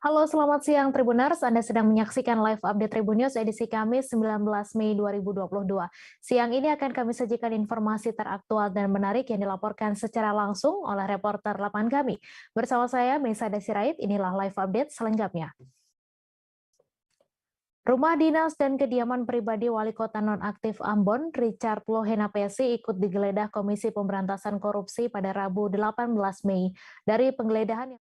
Halo, selamat siang Tribuners. Anda sedang menyaksikan live update Tribun News edisi Kamis 19 Mei 2022. Siang ini akan kami sajikan informasi teraktual dan menarik yang dilaporkan secara langsung oleh reporter lapangan kami. Bersama saya, Meisa Desirait, inilah live update selengkapnya. Rumah dinas dan kediaman pribadi Wali Kota Nonaktif Ambon, Richard Lohenapesi, ikut digeledah Komisi Pemberantasan Korupsi pada Rabu 18 Mei. Dari penggeledahan yang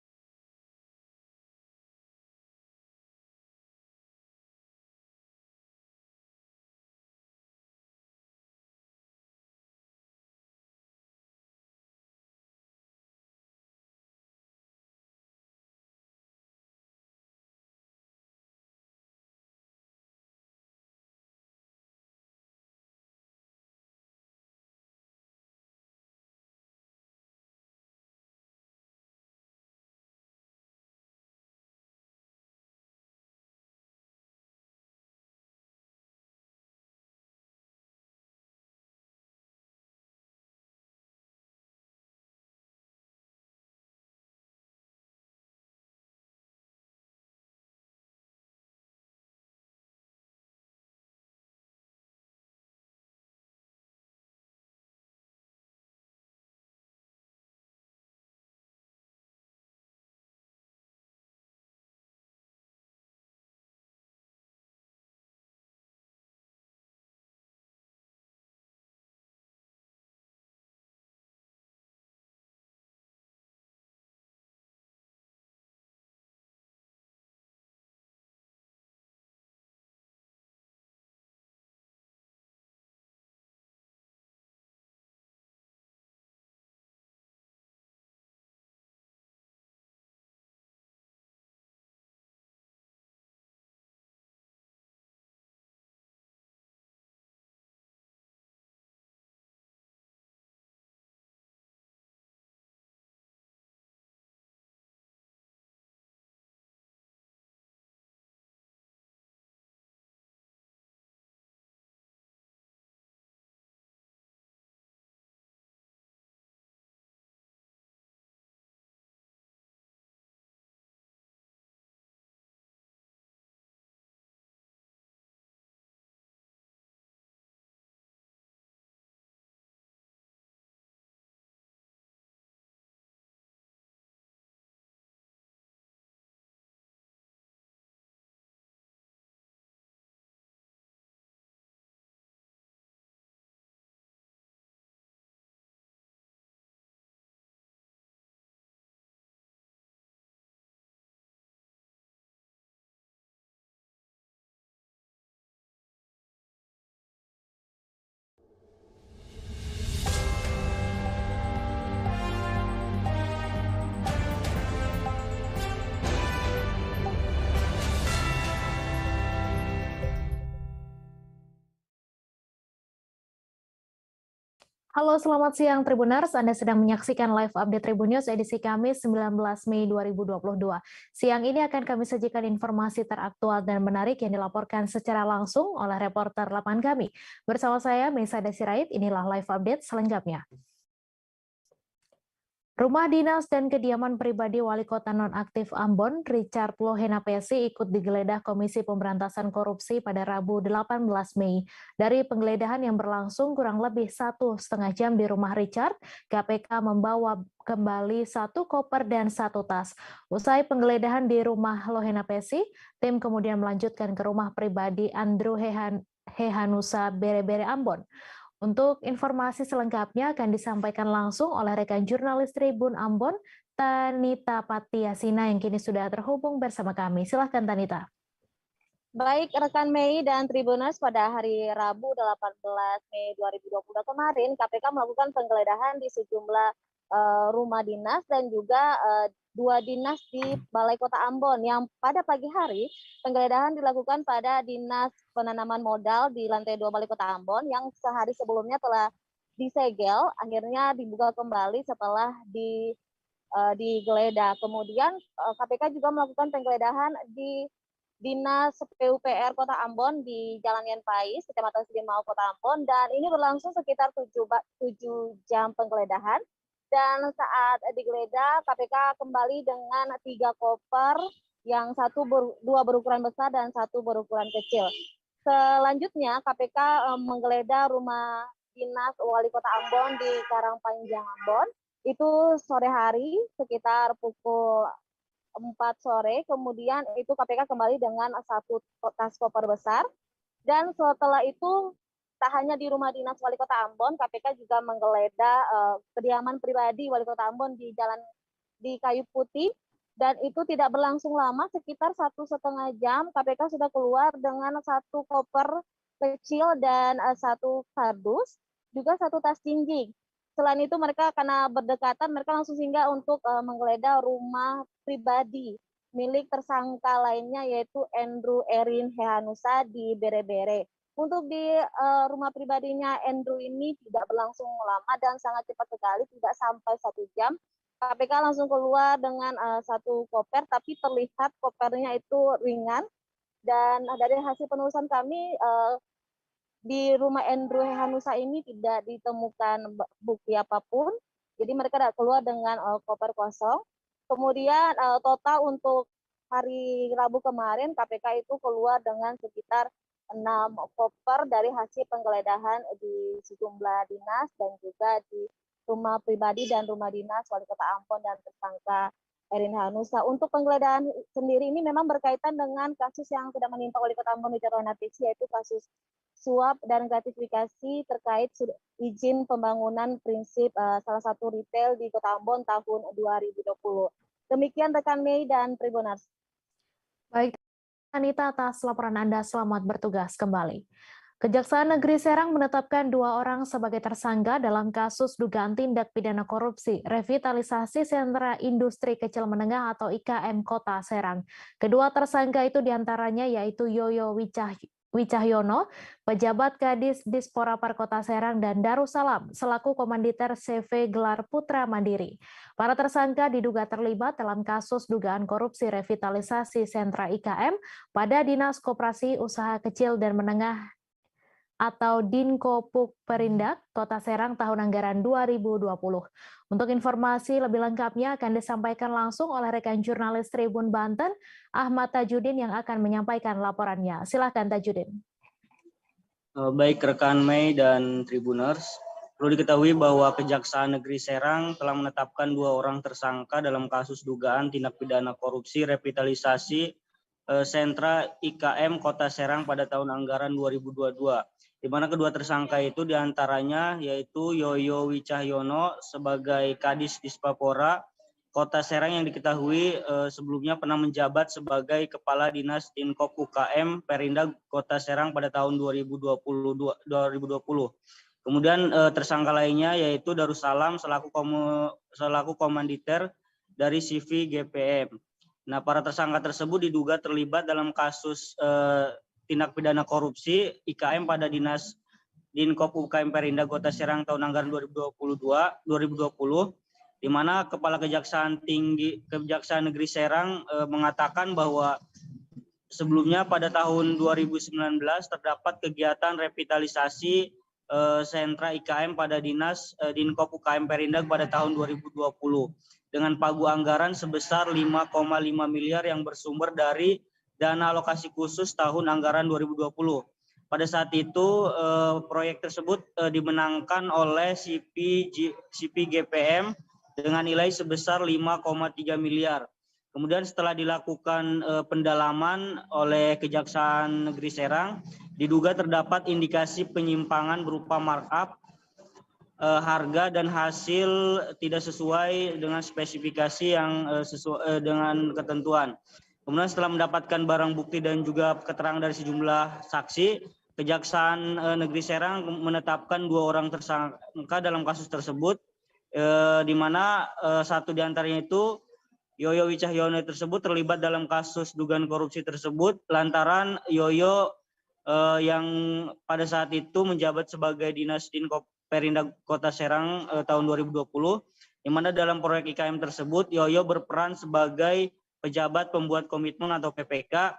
Halo, selamat siang Tribuners. Anda sedang menyaksikan live update Tribun News edisi Kamis 19 Mei 2022. Siang ini akan kami sajikan informasi teraktual dan menarik yang dilaporkan secara langsung oleh reporter lapangan kami. Bersama saya, Meisa Desirait, inilah live update selengkapnya. Rumah dinas dan kediaman pribadi Wali Kota Nonaktif Ambon, Richard Lohenapesi, ikut digeledah Komisi Pemberantasan Korupsi pada Rabu 18 Mei. Dari penggeledahan yang berlangsung kurang lebih 1,5 jam di rumah Richard, KPK membawa kembali 1 koper dan 1 tas. Usai penggeledahan di rumah Lohenapesi, tim kemudian melanjutkan ke rumah pribadi Andrew Hehanusa Bere-Bere Ambon. Untuk informasi selengkapnya akan disampaikan langsung oleh rekan jurnalis Tribun Ambon, Tanita Patiasina yang kini sudah terhubung bersama kami. Silahkan Tanita. Baik, rekan Mei dan Tribuners, pada hari Rabu 18 Mei 2022 kemarin, KPK melakukan penggeledahan di sejumlah rumah dinas dan juga 2 dinas di Balai Kota Ambon yang pada pagi hari penggeledahan dilakukan pada Dinas Penanaman Modal di lantai 2 Balai Kota Ambon yang sehari sebelumnya telah disegel, akhirnya dibuka kembali setelah digeledah. Kemudian KPK juga melakukan penggeledahan di Dinas PUPR Kota Ambon di Jalan Yen Pais, Kecamatan Silimau, Kota Ambon, dan ini berlangsung sekitar 7 jam penggeledahan. Dan saat digeledah, KPK kembali dengan 3 koper yang dua berukuran besar dan satu berukuran kecil. Selanjutnya KPK menggeledah rumah dinas Wali Kota Ambon di Karangpanjang Ambon. Itu sore hari sekitar pukul 4 sore. Kemudian itu KPK kembali dengan satu tas koper besar. Dan setelah itu tak hanya di rumah dinas Wali Kota Ambon, KPK juga menggeledah kediaman pribadi Wali Kota Ambon di Kayu Putih. Dan itu tidak berlangsung lama, sekitar 1,5 jam KPK sudah keluar dengan satu koper kecil dan satu kardus, juga satu tas jinjing. Selain itu mereka karena berdekatan, mereka langsung singgah untuk menggeledah rumah pribadi milik tersangka lainnya, yaitu Andrew Erin Hehanusa di Bere-Bere. Untuk di rumah pribadinya Andrew ini tidak berlangsung lama dan sangat cepat sekali, tidak sampai 1 jam. KPK langsung keluar dengan satu koper, tapi terlihat kopernya itu ringan. Dan dari hasil penelusuran kami, di rumah Andrew Hehanusa ini tidak ditemukan bukti apapun. Jadi mereka tidak keluar dengan koper kosong. Kemudian total untuk hari Rabu kemarin, KPK itu keluar dengan sekitar 6 koper dari hasil penggeledahan di sejumlah dinas dan juga di rumah pribadi dan rumah dinas Wali Kota Ambon dan tersangka Erin Hehanusa. Untuk penggeledahan sendiri ini memang berkaitan dengan kasus yang sudah menimpa Wali Kota Ambon Wijayanto Natisi, yaitu kasus suap dan gratifikasi terkait izin pembangunan prinsip salah satu retail di Kota Ambon tahun 2020. Demikian rekan Mei dan Tribuners. Baik, Anita, atas laporan Anda, selamat bertugas kembali. Kejaksaan Negeri Serang menetapkan 2 orang sebagai tersangka dalam kasus dugaan tindak pidana korupsi revitalisasi sentra industri kecil menengah atau IKM Kota Serang. Kedua tersangka itu diantaranya yaitu Yoyo Wicahyono, pejabat Kadis Disporapar Kota Serang, dan Darussalam selaku komanditer CV Gelar Putra Mandiri. Para tersangka diduga terlibat dalam kasus dugaan korupsi revitalisasi sentra IKM pada Dinas Koperasi Usaha Kecil dan Menengah atau Dinkopuk Perindak Kota Serang tahun anggaran 2020. Untuk informasi lebih lengkapnya akan disampaikan langsung oleh rekan jurnalis Tribun Banten, Ahmad Tajudin, yang akan menyampaikan laporannya. Silakan Tajudin. Baik rekan Mei dan Tribuners, perlu diketahui bahwa Kejaksaan Negeri Serang telah menetapkan 2 orang tersangka dalam kasus dugaan tindak pidana korupsi revitalisasi sentra IKM Kota Serang pada tahun anggaran 2022. Di mana kedua tersangka itu diantaranya yaitu Yoyo Wicahyono sebagai Kadis Dispapora Kota Serang yang diketahui sebelumnya pernah menjabat sebagai Kepala Dinas Dinkop UKM Perindak Kota Serang pada tahun 2020. Kemudian tersangka lainnya yaitu Darussalam selaku komanditer dari CV GPM. Nah, para tersangka tersebut diduga terlibat dalam kasus tindak pidana korupsi IKM pada Dinas Dinkop UKM Perindak Kota Serang tahun anggaran 2020, di mana Kepala Kejaksaan Negeri Serang mengatakan bahwa sebelumnya pada tahun 2019 terdapat kegiatan revitalisasi sentra IKM pada Dinas Dinkop UKM Perindak pada tahun 2020 dengan pagu anggaran sebesar 5,5 miliar yang bersumber dari dana alokasi khusus tahun anggaran 2020. Pada saat itu proyek tersebut dimenangkan oleh CP GPM dengan nilai sebesar 5,3 miliar. Kemudian setelah dilakukan pendalaman oleh Kejaksaan Negeri Serang, diduga terdapat indikasi penyimpangan berupa markup, harga dan hasil tidak sesuai dengan spesifikasi yang sesuai dengan ketentuan. Kemudian setelah mendapatkan barang bukti dan juga keterangan dari sejumlah saksi, Kejaksaan Negeri Serang menetapkan 2 orang tersangka dalam kasus tersebut, di mana satu diantaranya itu Yoyo Wicahyono tersebut terlibat dalam kasus dugaan korupsi tersebut lantaran Yoyo yang pada saat itu menjabat sebagai Dinas Dinkop Perindak Kota Serang tahun 2020, di mana dalam proyek IKM tersebut Yoyo berperan sebagai pejabat pembuat komitmen atau PPK,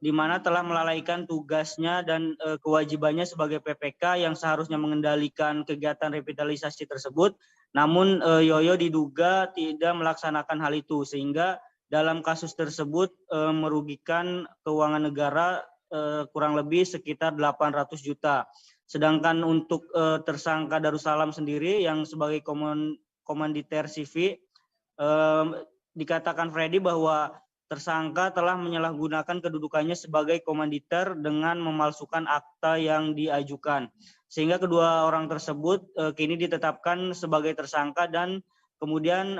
di mana telah melalaikan tugasnya dan kewajibannya sebagai PPK yang seharusnya mengendalikan kegiatan revitalisasi tersebut. Namun Yoyo diduga tidak melaksanakan hal itu, sehingga dalam kasus tersebut merugikan keuangan negara kurang lebih sekitar 800 juta. Sedangkan untuk tersangka Darussalam sendiri yang sebagai komanditer CV, dikatakan Freddy bahwa tersangka telah menyalahgunakan kedudukannya sebagai komanditer dengan memalsukan akta yang diajukan. Sehingga kedua orang tersebut kini ditetapkan sebagai tersangka dan kemudian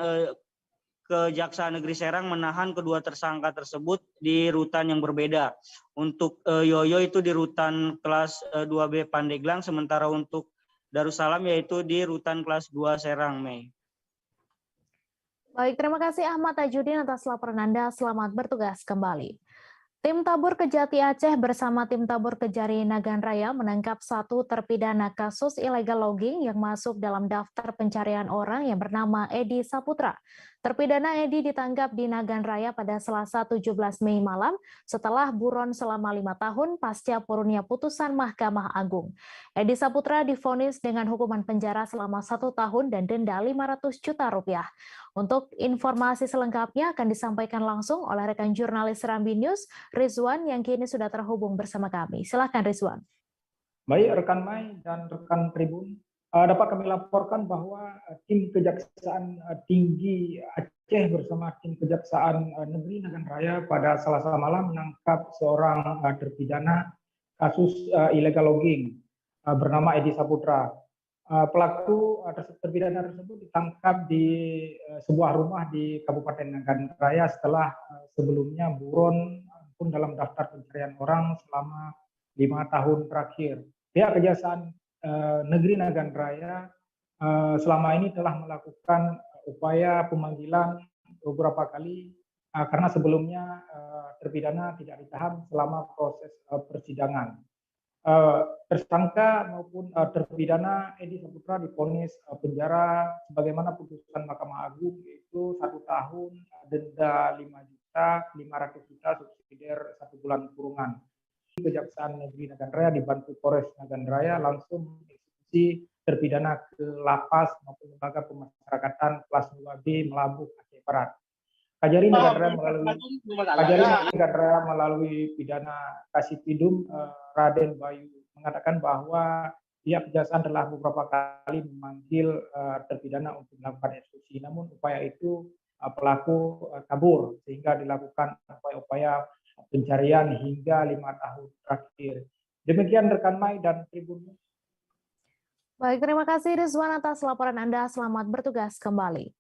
Kejaksaan Negeri Serang menahan kedua tersangka tersebut di rutan yang berbeda. Untuk Yoyo itu di rutan kelas 2B Pandeglang, sementara untuk Darussalam yaitu di rutan kelas 2 Serang, Mei. Baik, terima kasih Ahmad Tajudin atas laporan Anda. Selamat bertugas kembali. Tim Tabur Kejati Aceh bersama tim Tabur Kejari Nagan Raya menangkap satu terpidana kasus illegal logging yang masuk dalam daftar pencarian orang yang bernama Edi Saputra. Terpidana Edi ditangkap di Nagan Raya pada Selasa 17 Mei malam setelah buron selama 5 tahun pasca turunnya putusan Mahkamah Agung. Edi Saputra divonis dengan hukuman penjara selama 1 tahun dan denda 500 juta rupiah. Untuk informasi selengkapnya akan disampaikan langsung oleh rekan jurnalis Serambi News, Rizwan, yang kini sudah terhubung bersama kami. Silakan Rizwan. Baik rekan Mai dan rekan Tribun, dapat kami laporkan bahwa tim Kejaksaan Tinggi Aceh bersama tim Kejaksaan Negeri Nagan Raya pada Selasa malam menangkap seorang terpidana kasus illegal logging bernama Edi Saputra. Pelaku terpidana tersebut ditangkap di sebuah rumah di Kabupaten Nagan Raya setelah sebelumnya buron pun dalam daftar pencarian orang selama 5 tahun terakhir. Pihak Kejaksaan Negeri Nagan Raya selama ini telah melakukan upaya pemanggilan beberapa kali karena sebelumnya terpidana tidak ditahan selama proses persidangan. Tersangka maupun terpidana Edi Saputra divonis penjara sebagaimana putusan Mahkamah Agung, yaitu 1 tahun, denda 500 juta, subsidiar 1 bulan kurungan. Kejaksaan Negeri Nagan Raya dibantu Polres Nagan Raya langsung mengeksekusi terpidana ke lapas maupun lembaga pemasyarakatan kelas 2B Melabuh Aceh Barat. Kajari Nagan Raya melalui pidana Kasipidum Raden Bayu mengatakan bahwa pihak kejaksaan telah beberapa kali memanggil terpidana untuk melakukan eksekusi, namun upaya itu pelaku kabur sehingga dilakukan upaya-upaya pencarian hingga 5 tahun terakhir. Demikian rekan Mai dan Tribun. Baik, terima kasih Rizwan atas laporan Anda. Selamat bertugas kembali.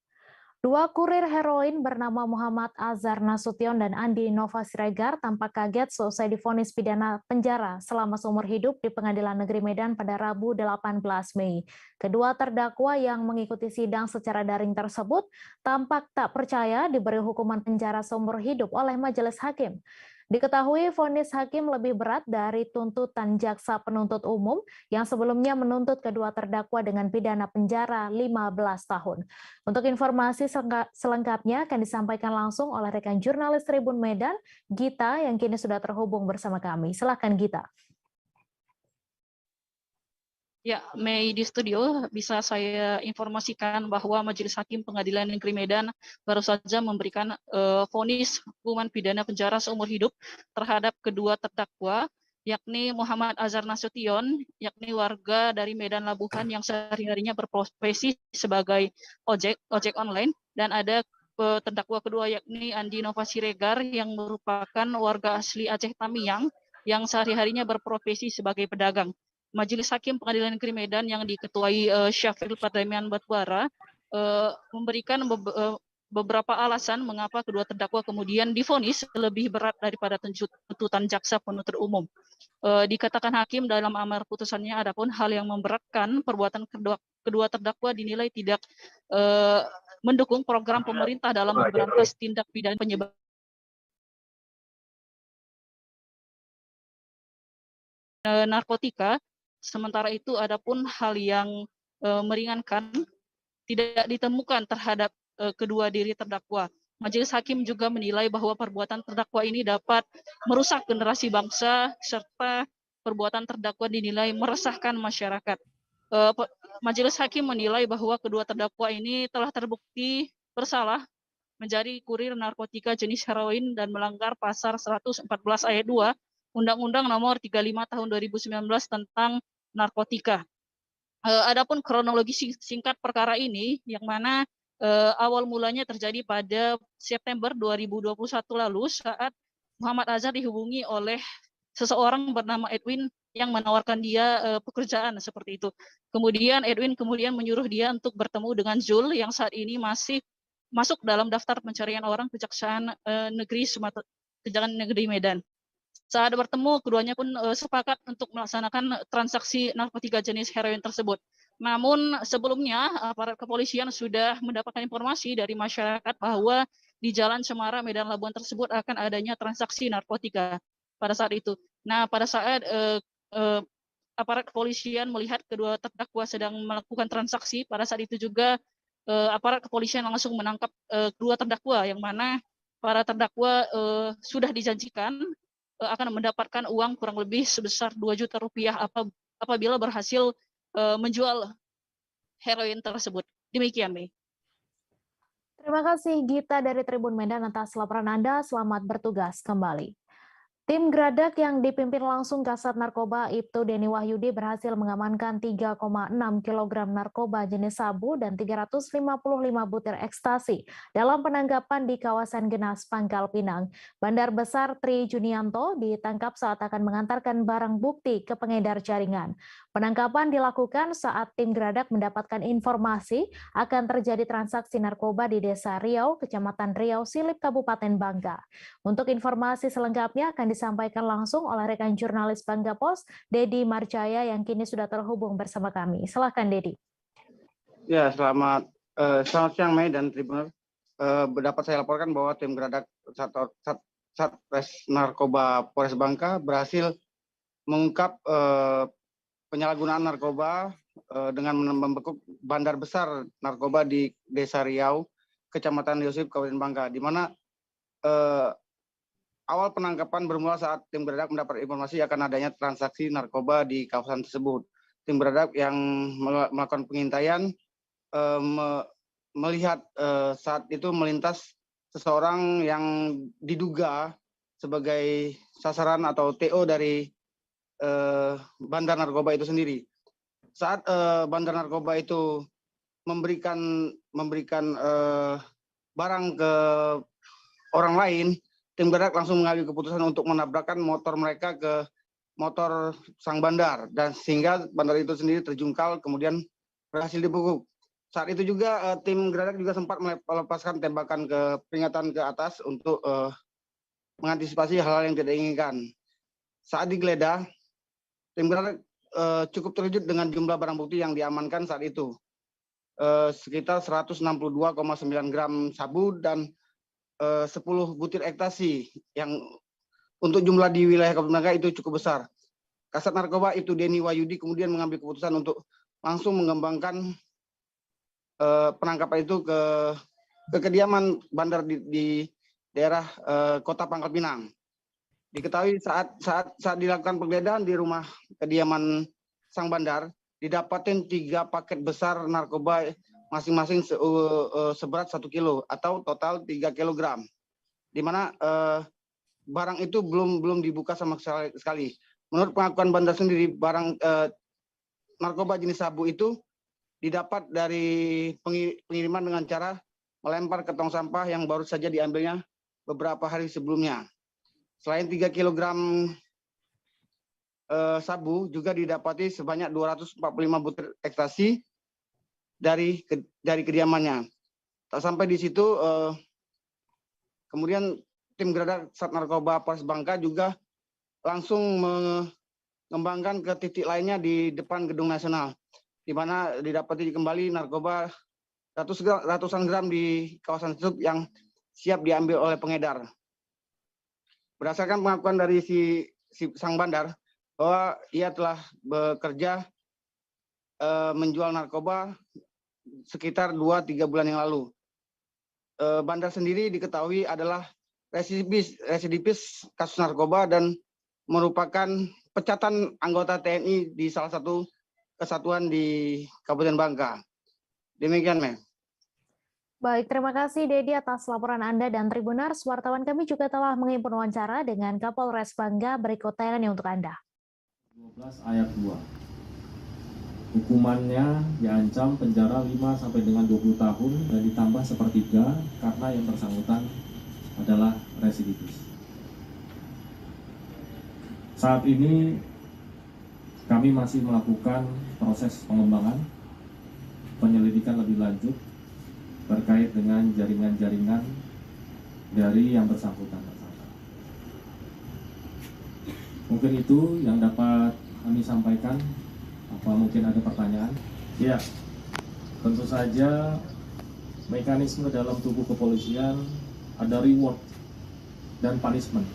2 kurir heroin bernama Muhammad Azhar Nasution dan Andi Nova Siregar tampak kaget seusai divonis pidana penjara selama seumur hidup di Pengadilan Negeri Medan pada Rabu 18 Mei. Kedua terdakwa yang mengikuti sidang secara daring tersebut tampak tak percaya diberi hukuman penjara seumur hidup oleh majelis hakim. Diketahui vonis hakim lebih berat dari tuntutan jaksa penuntut umum yang sebelumnya menuntut kedua terdakwa dengan pidana penjara 15 tahun. Untuk informasi selengkapnya akan disampaikan langsung oleh rekan jurnalis Tribun Medan, Gita, yang kini sudah terhubung bersama kami. Silakan Gita. Ya, Mei di studio bisa saya informasikan bahwa Majelis Hakim Pengadilan Negeri Medan baru saja memberikan vonis hukuman pidana penjara seumur hidup terhadap kedua terdakwa, yakni Muhammad Azhar Nasution, yakni warga dari Medan Labuhan yang sehari-harinya berprofesi sebagai ojek online, dan ada terdakwa kedua yakni Andi Nova Siregar yang merupakan warga asli Aceh Tamiang yang sehari-harinya berprofesi sebagai pedagang. Majelis Hakim Pengadilan Negeri Medan yang diketuai Syafril Pardamian Batubara memberikan beberapa alasan mengapa kedua terdakwa kemudian divonis lebih berat daripada tuntutan jaksa penuntut umum. Dikatakan hakim dalam amar putusannya, adapun hal yang memberatkan perbuatan kedua terdakwa dinilai tidak mendukung program pemerintah dalam memberantas tindak pidana penyebaran narkotika. Sementara itu, adapun hal yang meringankan tidak ditemukan terhadap kedua diri terdakwa. Majelis Hakim juga menilai bahwa perbuatan terdakwa ini dapat merusak generasi bangsa serta perbuatan terdakwa dinilai meresahkan masyarakat. Majelis Hakim menilai bahwa kedua terdakwa ini telah terbukti bersalah menjadi kurir narkotika jenis heroin dan melanggar pasal 114 ayat 2 Undang-Undang Nomor 35 Tahun 2019 tentang narkotika. Adapun kronologi singkat perkara ini, yang mana awal mulanya terjadi pada September 2021 lalu saat Muhammad Azhar dihubungi oleh seseorang bernama Edwin yang menawarkan dia pekerjaan seperti itu. Kemudian Edwin menyuruh dia untuk bertemu dengan Zul yang saat ini masih masuk dalam daftar pencarian orang Kejaksaan Negeri Medan. Saat bertemu, keduanya pun sepakat untuk melaksanakan transaksi narkotika jenis heroin tersebut. Namun sebelumnya aparat kepolisian sudah mendapatkan informasi dari masyarakat bahwa di Jalan Cemara, Medan Labuan tersebut akan adanya transaksi narkotika pada saat itu. Nah, pada saat aparat kepolisian melihat kedua terdakwa sedang melakukan transaksi, pada saat itu juga aparat kepolisian langsung menangkap kedua terdakwa, yang mana para terdakwa sudah dijanjikan akan mendapatkan uang kurang lebih sebesar 2 juta rupiah apabila berhasil menjual heroin tersebut. Demikian, Mei. Terima kasih Gita dari Tribun Medan atas laporan Anda. Selamat bertugas kembali. Tim Gradak yang dipimpin langsung Kasat Narkoba Ibtu Deni Wahyudi berhasil mengamankan 3,6 kg narkoba jenis sabu dan 355 butir ekstasi dalam penangkapan di kawasan Genas, Pangkal Pinang. Bandar Besar Tri Junianto ditangkap saat akan mengantarkan barang bukti ke pengedar jaringan. Penangkapan dilakukan saat tim Gradak mendapatkan informasi akan terjadi transaksi narkoba di Desa Riau, Kecamatan Riau Silip, Kabupaten Bangka. Untuk informasi selengkapnya akan disampaikan langsung oleh rekan jurnalis Bangka Pos, Dedi Marjaya, yang kini sudah terhubung bersama kami. Silakan, Dedi. Ya, selamat siang Mei dan Tribuners. Dapat saya laporkan bahwa tim Gradak Satres Narkoba Polres Bangka berhasil mengungkap penyalahgunaan narkoba dengan membekuk bandar besar narkoba di Desa Riau, Kecamatan Riau Silip, Kabupaten Bangka, di mana awal penangkapan bermula saat tim Gradak mendapat informasi akan adanya transaksi narkoba di kawasan tersebut. Tim Gradak yang melakukan pengintaian melihat saat itu melintas seseorang yang diduga sebagai sasaran atau TO dari bandar narkoba itu sendiri. Saat bandar narkoba itu memberikan barang ke orang lain, tim Gradak langsung mengambil keputusan untuk menabrakkan motor mereka ke motor sang bandar, dan sehingga bandar itu sendiri terjungkal kemudian berhasil dibekuk. Saat itu juga tim Gradak juga sempat melepaskan tembakan ke peringatan ke atas untuk mengantisipasi hal-hal yang tidak diinginkan. Saat digeledah, tim Gradak cukup terkejut dengan jumlah barang bukti yang diamankan saat itu. Sekitar 162,9 gram sabu dan 10 butir ekstasi, yang untuk jumlah di wilayah Kabupaten Bangka itu cukup besar. Kasat Narkoba Ibtu Deni Wahyudi kemudian mengambil keputusan untuk langsung mengembangkan penangkapan itu ke kediaman bandar di daerah Kota Pangkal Pinang. Diketahui saat dilakukan penggeledahan di rumah kediaman sang bandar, didapatin 3 paket besar narkoba masing-masing seberat 1 kilo atau total 3 kilogram, di mana barang itu belum dibuka sama sekali. Menurut pengakuan bandar sendiri, barang narkoba jenis sabu itu didapat dari pengiriman dengan cara melempar ke tong sampah yang baru saja diambilnya beberapa hari sebelumnya. Selain 3 kilogram sabu, juga didapati sebanyak 245 butir ekstasi dari kediamannya. Tak sampai di situ, kemudian tim Gradak Sat Narkoba Polres Bangka juga langsung mengembangkan ke titik lainnya di depan Gedung Nasional, di mana didapati kembali narkoba ratusan gram di kawasan tersebut yang siap diambil oleh pengedar. Berdasarkan pengakuan dari si sang bandar bahwa ia telah bekerja menjual narkoba sekitar 2-3 bulan yang lalu. Bandar sendiri diketahui adalah residivis kasus narkoba dan merupakan pecatan anggota TNI di salah satu kesatuan di Kabupaten Bangka. Demikian, Mem. Baik, terima kasih Dedi atas laporan Anda dan Tribuners. Wartawan kami juga telah mengimpun wawancara dengan Kapolres Bangka, berikut tayangannya untuk Anda. 12 ayat 2. Hukumannya diancam penjara 5 sampai dengan 20 tahun dan ditambah sepertiga karena yang bersangkutan adalah residivis. Saat ini kami masih melakukan proses pengembangan, penyelidikan lebih lanjut terkait dengan jaringan-jaringan dari yang bersangkutan. Mungkin itu yang dapat kami sampaikan. Apa mungkin ada pertanyaan? Ya, tentu saja mekanisme dalam tubuh kepolisian ada reward dan punishment.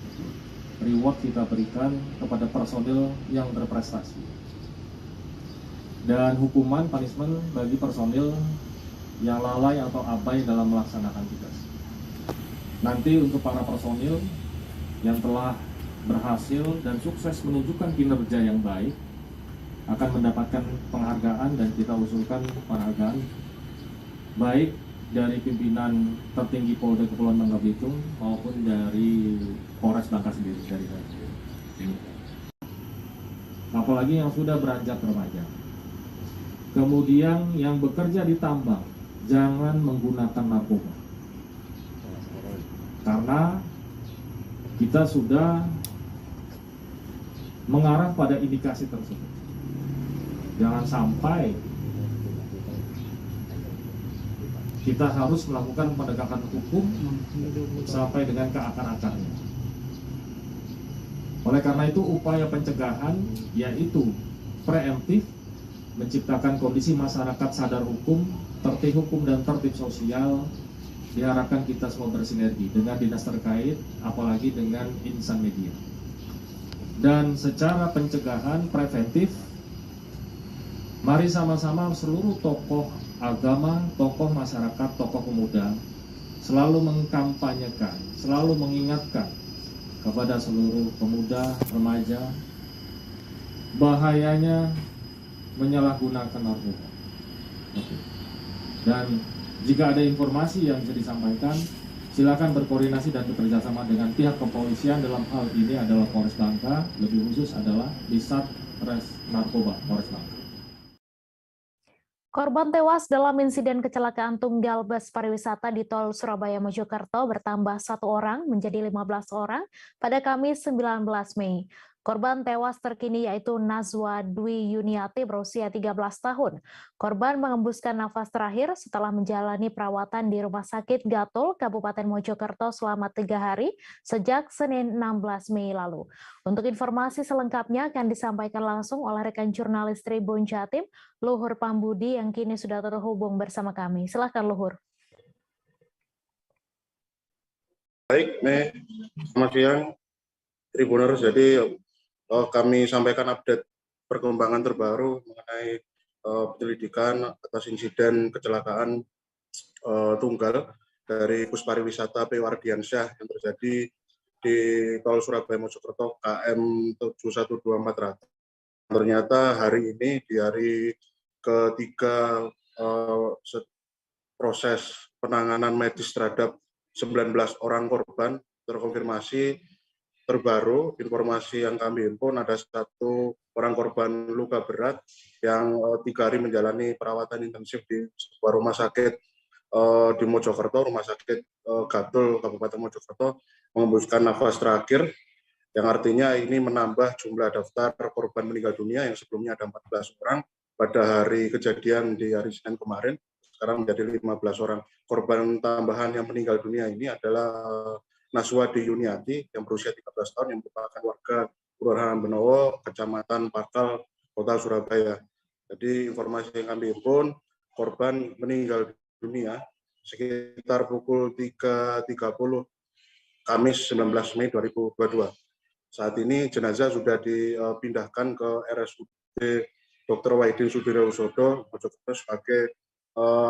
Reward kita berikan kepada personil yang berprestasi. Dan hukuman punishment bagi personil yang lalai atau abai dalam melaksanakan tugas. Nanti untuk para personil yang telah berhasil dan sukses menunjukkan kinerja yang baik akan mendapatkan penghargaan, dan kita usulkan penghargaan baik dari pimpinan tertinggi Polda Kepulauan Bangka Belitung maupun dari Polres Bangka sendiri, dari ini. Apalagi yang sudah beranjak remaja. Kemudian yang bekerja di tambang, jangan menggunakan narkoba. Karena kita sudah mengarah pada indikasi tersebut. Jangan sampai kita harus melakukan penegakan hukum sampai dengan ke akar-akarnya. Oleh karena itu, upaya pencegahan yaitu preemptif, menciptakan kondisi masyarakat sadar hukum, tertib hukum dan tertib sosial, diharapkan kita semua bersinergi dengan dinas terkait, apalagi dengan insan media. Dan secara pencegahan preventif, mari sama-sama seluruh tokoh agama, tokoh masyarakat, tokoh pemuda selalu mengkampanyekan, selalu mengingatkan kepada seluruh pemuda, remaja, bahayanya menyalahgunakan narkoba. Dan jika ada informasi yang bisa disampaikan, silakan berkoordinasi dan bekerjasama dengan pihak kepolisian. Dalam hal ini adalah Polres Bangka, lebih khusus adalah di Satres Narkoba Polres Bangka. Korban tewas dalam insiden kecelakaan tunggal bus pariwisata di tol Surabaya-Mojokerto bertambah 1 orang menjadi 15 orang pada Kamis 19 Mei. Korban tewas terkini yaitu Nazwa Dwi Yuniati berusia 13 tahun. Korban mengembuskan nafas terakhir setelah menjalani perawatan di Rumah Sakit Gatol, Kabupaten Mojokerto selama 3 hari sejak Senin 16 Mei lalu. Untuk informasi selengkapnya akan disampaikan langsung oleh rekan jurnalis Tribun Jatim, Luhur Pambudi, yang kini sudah terhubung bersama kami. Silakan Luhur. Baik, selamat siang Tribuners. Jadi kami sampaikan update perkembangan terbaru mengenai penyelidikan atas insiden kecelakaan tunggal dari bus pariwisata PO Ardiansyah yang terjadi di tol Surabaya-Mojokerto KM 712400. Ternyata hari ini di hari ketiga proses penanganan medis terhadap 19 orang korban terkonfirmasi. Terbaru informasi yang kami himpun ada 1 orang korban luka berat yang 3 hari menjalani perawatan intensif di sebuah rumah sakit di Mojokerto, Rumah Sakit Gatol Kabupaten Mojokerto, mengembuskan nafas terakhir, yang artinya ini menambah jumlah daftar korban meninggal dunia yang sebelumnya ada 14 orang pada hari kejadian di hari Senin kemarin, sekarang menjadi 15 orang. Korban tambahan yang meninggal dunia ini adalah Nazwa Dwi Yuniati yang berusia 13 tahun yang merupakan warga Kelurahan Benowo, Kecamatan Pakal, Kota Surabaya. Jadi informasi yang kami himpun, korban meninggal dunia sekitar pukul 3.30 Kamis 19 Mei 2022. Saat ini jenazah sudah dipindahkan ke RSUD Dr. Wahidin Sudirohusodo Mojokerto sebagai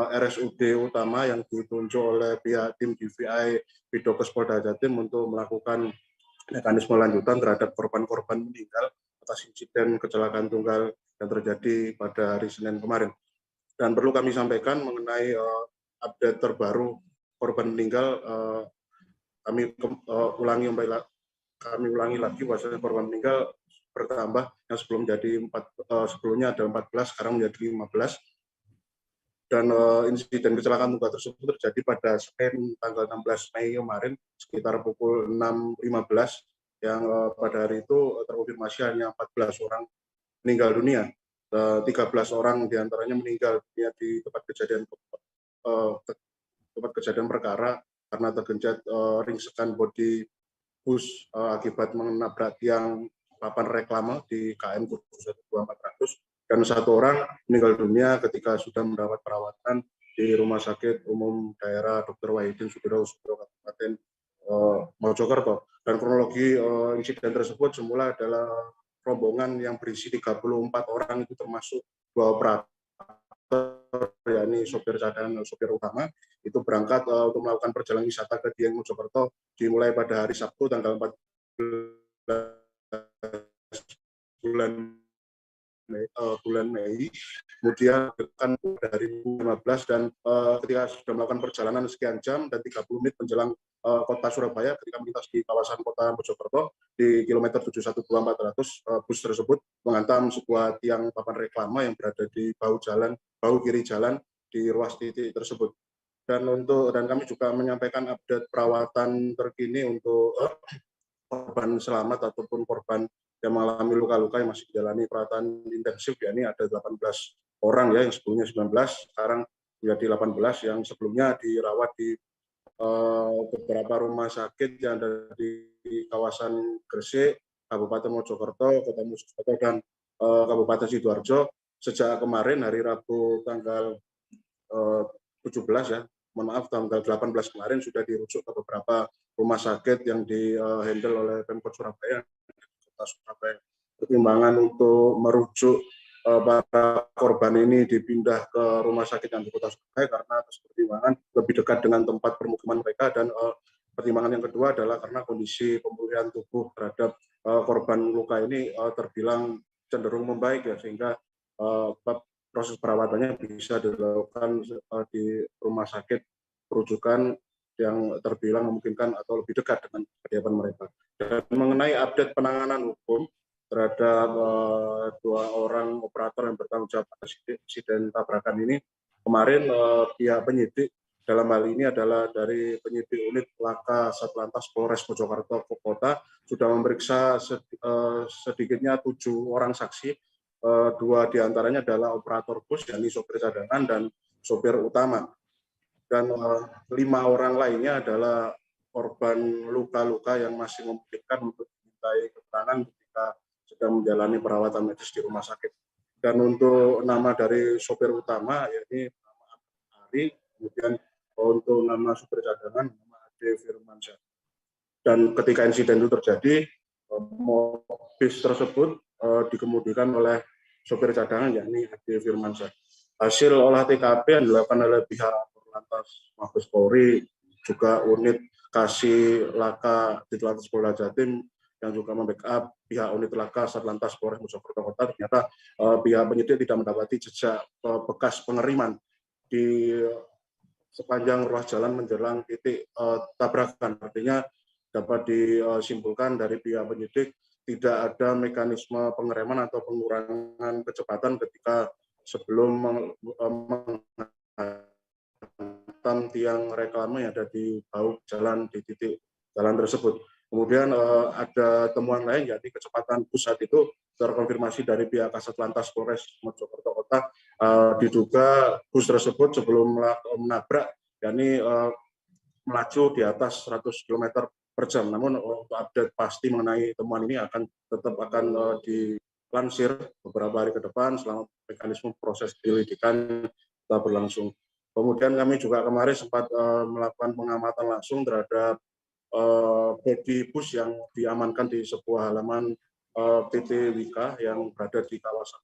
RSUD utama yang ditunjuk oleh pihak tim DVI Bidokes Polda Jatim untuk melakukan mekanisme lanjutan terhadap korban-korban meninggal atas insiden kecelakaan tunggal yang terjadi pada hari Senin kemarin. Dan perlu kami sampaikan mengenai update terbaru korban meninggal, kami ulangi lagi bahwasanya korban meninggal bertambah, yang sebelumnya ada 14, sekarang menjadi 15. Dan insiden kecelakaan tunggal tersebut terjadi pada Senin tanggal 16 Mei kemarin sekitar pukul 6.15, yang pada hari itu terkonfirmasi hanya 14 orang meninggal dunia. 13 orang diantaranya meninggal dunia di tempat kejadian perkara karena tergencet ringsekan bodi bus akibat menabrak tiang papan reklame di KM 12400, dan 1 orang meninggal dunia ketika sudah mendapat perawatan di Rumah Sakit Umum Daerah Dr. Wahidin Sudirohusodo Kabupaten Mojokerto. Dan kronologi insiden tersebut semula adalah rombongan yang berisi 34 orang, itu termasuk 2 operator, yakni sopir cadangan dan sopir utama, itu berangkat untuk melakukan perjalanan wisata ke Dieng Mojokerto dimulai pada hari Sabtu tanggal 14 bulan Mei, kemudian akan dari 2015, dan ketika sudah melakukan perjalanan sekian jam dan 30 menit menjelang kota Surabaya, ketika melintas di kawasan kota Mojokerto di kilometer 712.400, bus tersebut menghantam sebuah tiang papan reklame yang berada di bahu kiri jalan di ruas titik tersebut. Dan kami juga menyampaikan update perawatan terkini untuk korban selamat ataupun korban yang mengalami luka-luka yang masih menjalani perawatan intensif, yakni ada 18 orang ya, yang sebelumnya 19, sekarang menjadi 18, yang sebelumnya dirawat di beberapa rumah sakit yang ada di kawasan Gresik, Kabupaten Mojokerto, Kota Mojokerto, dan Kabupaten Sidoarjo. Sejak kemarin hari Rabu tanggal 17 ya, tanggal 18 kemarin sudah dirujuk ke beberapa rumah sakit yang di-handle oleh Pemkot Surabaya, Kota Surabaya. Pertimbangan untuk merujuk para korban ini dipindah ke rumah sakit yang di Kota Surabaya karena atas pertimbangan lebih dekat dengan tempat permukiman mereka, dan pertimbangan yang kedua adalah karena kondisi pemulihan tubuh terhadap korban luka ini terbilang cenderung membaik ya, sehingga proses perawatannya bisa dilakukan di rumah sakit rujukan yang terbilang memungkinkan atau lebih dekat dengan kediaman mereka. Dan mengenai update penanganan hukum terhadap 2 orang operator yang bertanggung jawab atas insiden tabrakan ini, kemarin pihak penyidik dalam hal ini adalah dari penyidik unit Laka Satlantas Polres Mojokerto Kota sudah memeriksa sedikitnya 7 orang saksi. 2 diantaranya adalah operator bus, yakni sopir cadangan dan sopir utama. Dan 5 orang lainnya adalah korban luka-luka yang masih memungkinkan untuk dimintai keterangan ketika sedang menjalani perawatan medis di rumah sakit. Dan untuk nama dari sopir utama, yakni nama Ari, kemudian untuk nama sopir cadangan, nama Ade Firmansyah. Dan ketika insiden itu terjadi, bis tersebut dikemudikan oleh sopir cadangan, yakni Ade Firmansyah. Hasil olah TKP yang dilakukan oleh pihak Lantas Mabes Polri, juga unit Kasih Laka di Lantas Polda Jatim yang juga membackup pihak unit Laka Satlantas Polres Mojokerto Kota, ternyata pihak penyidik tidak mendapati jejak bekas pengeriman di sepanjang ruas jalan menjelang titik tabrakan. Artinya dapat disimpulkan dari pihak penyidik tidak ada mekanisme pengereman atau pengurangan kecepatan ketika sebelum menghantam tiang reklame yang ada di bahu jalan di titik jalan tersebut. Kemudian ada temuan lain, yakni kecepatan bus saat itu terkonfirmasi dari pihak Kasat Lantas Polres Mojokerto Kota, diduga bus tersebut sebelum menabrak, yakni melaju di atas 100 km per jam. Namun untuk update pasti mengenai temuan ini tetap akan dilansir beberapa hari ke depan selama mekanisme proses penyelidikan tetap berlangsung. Kemudian kami juga kemarin sempat melakukan pengamatan langsung terhadap bodi bus yang diamankan di sebuah halaman PT Wika yang berada di kawasan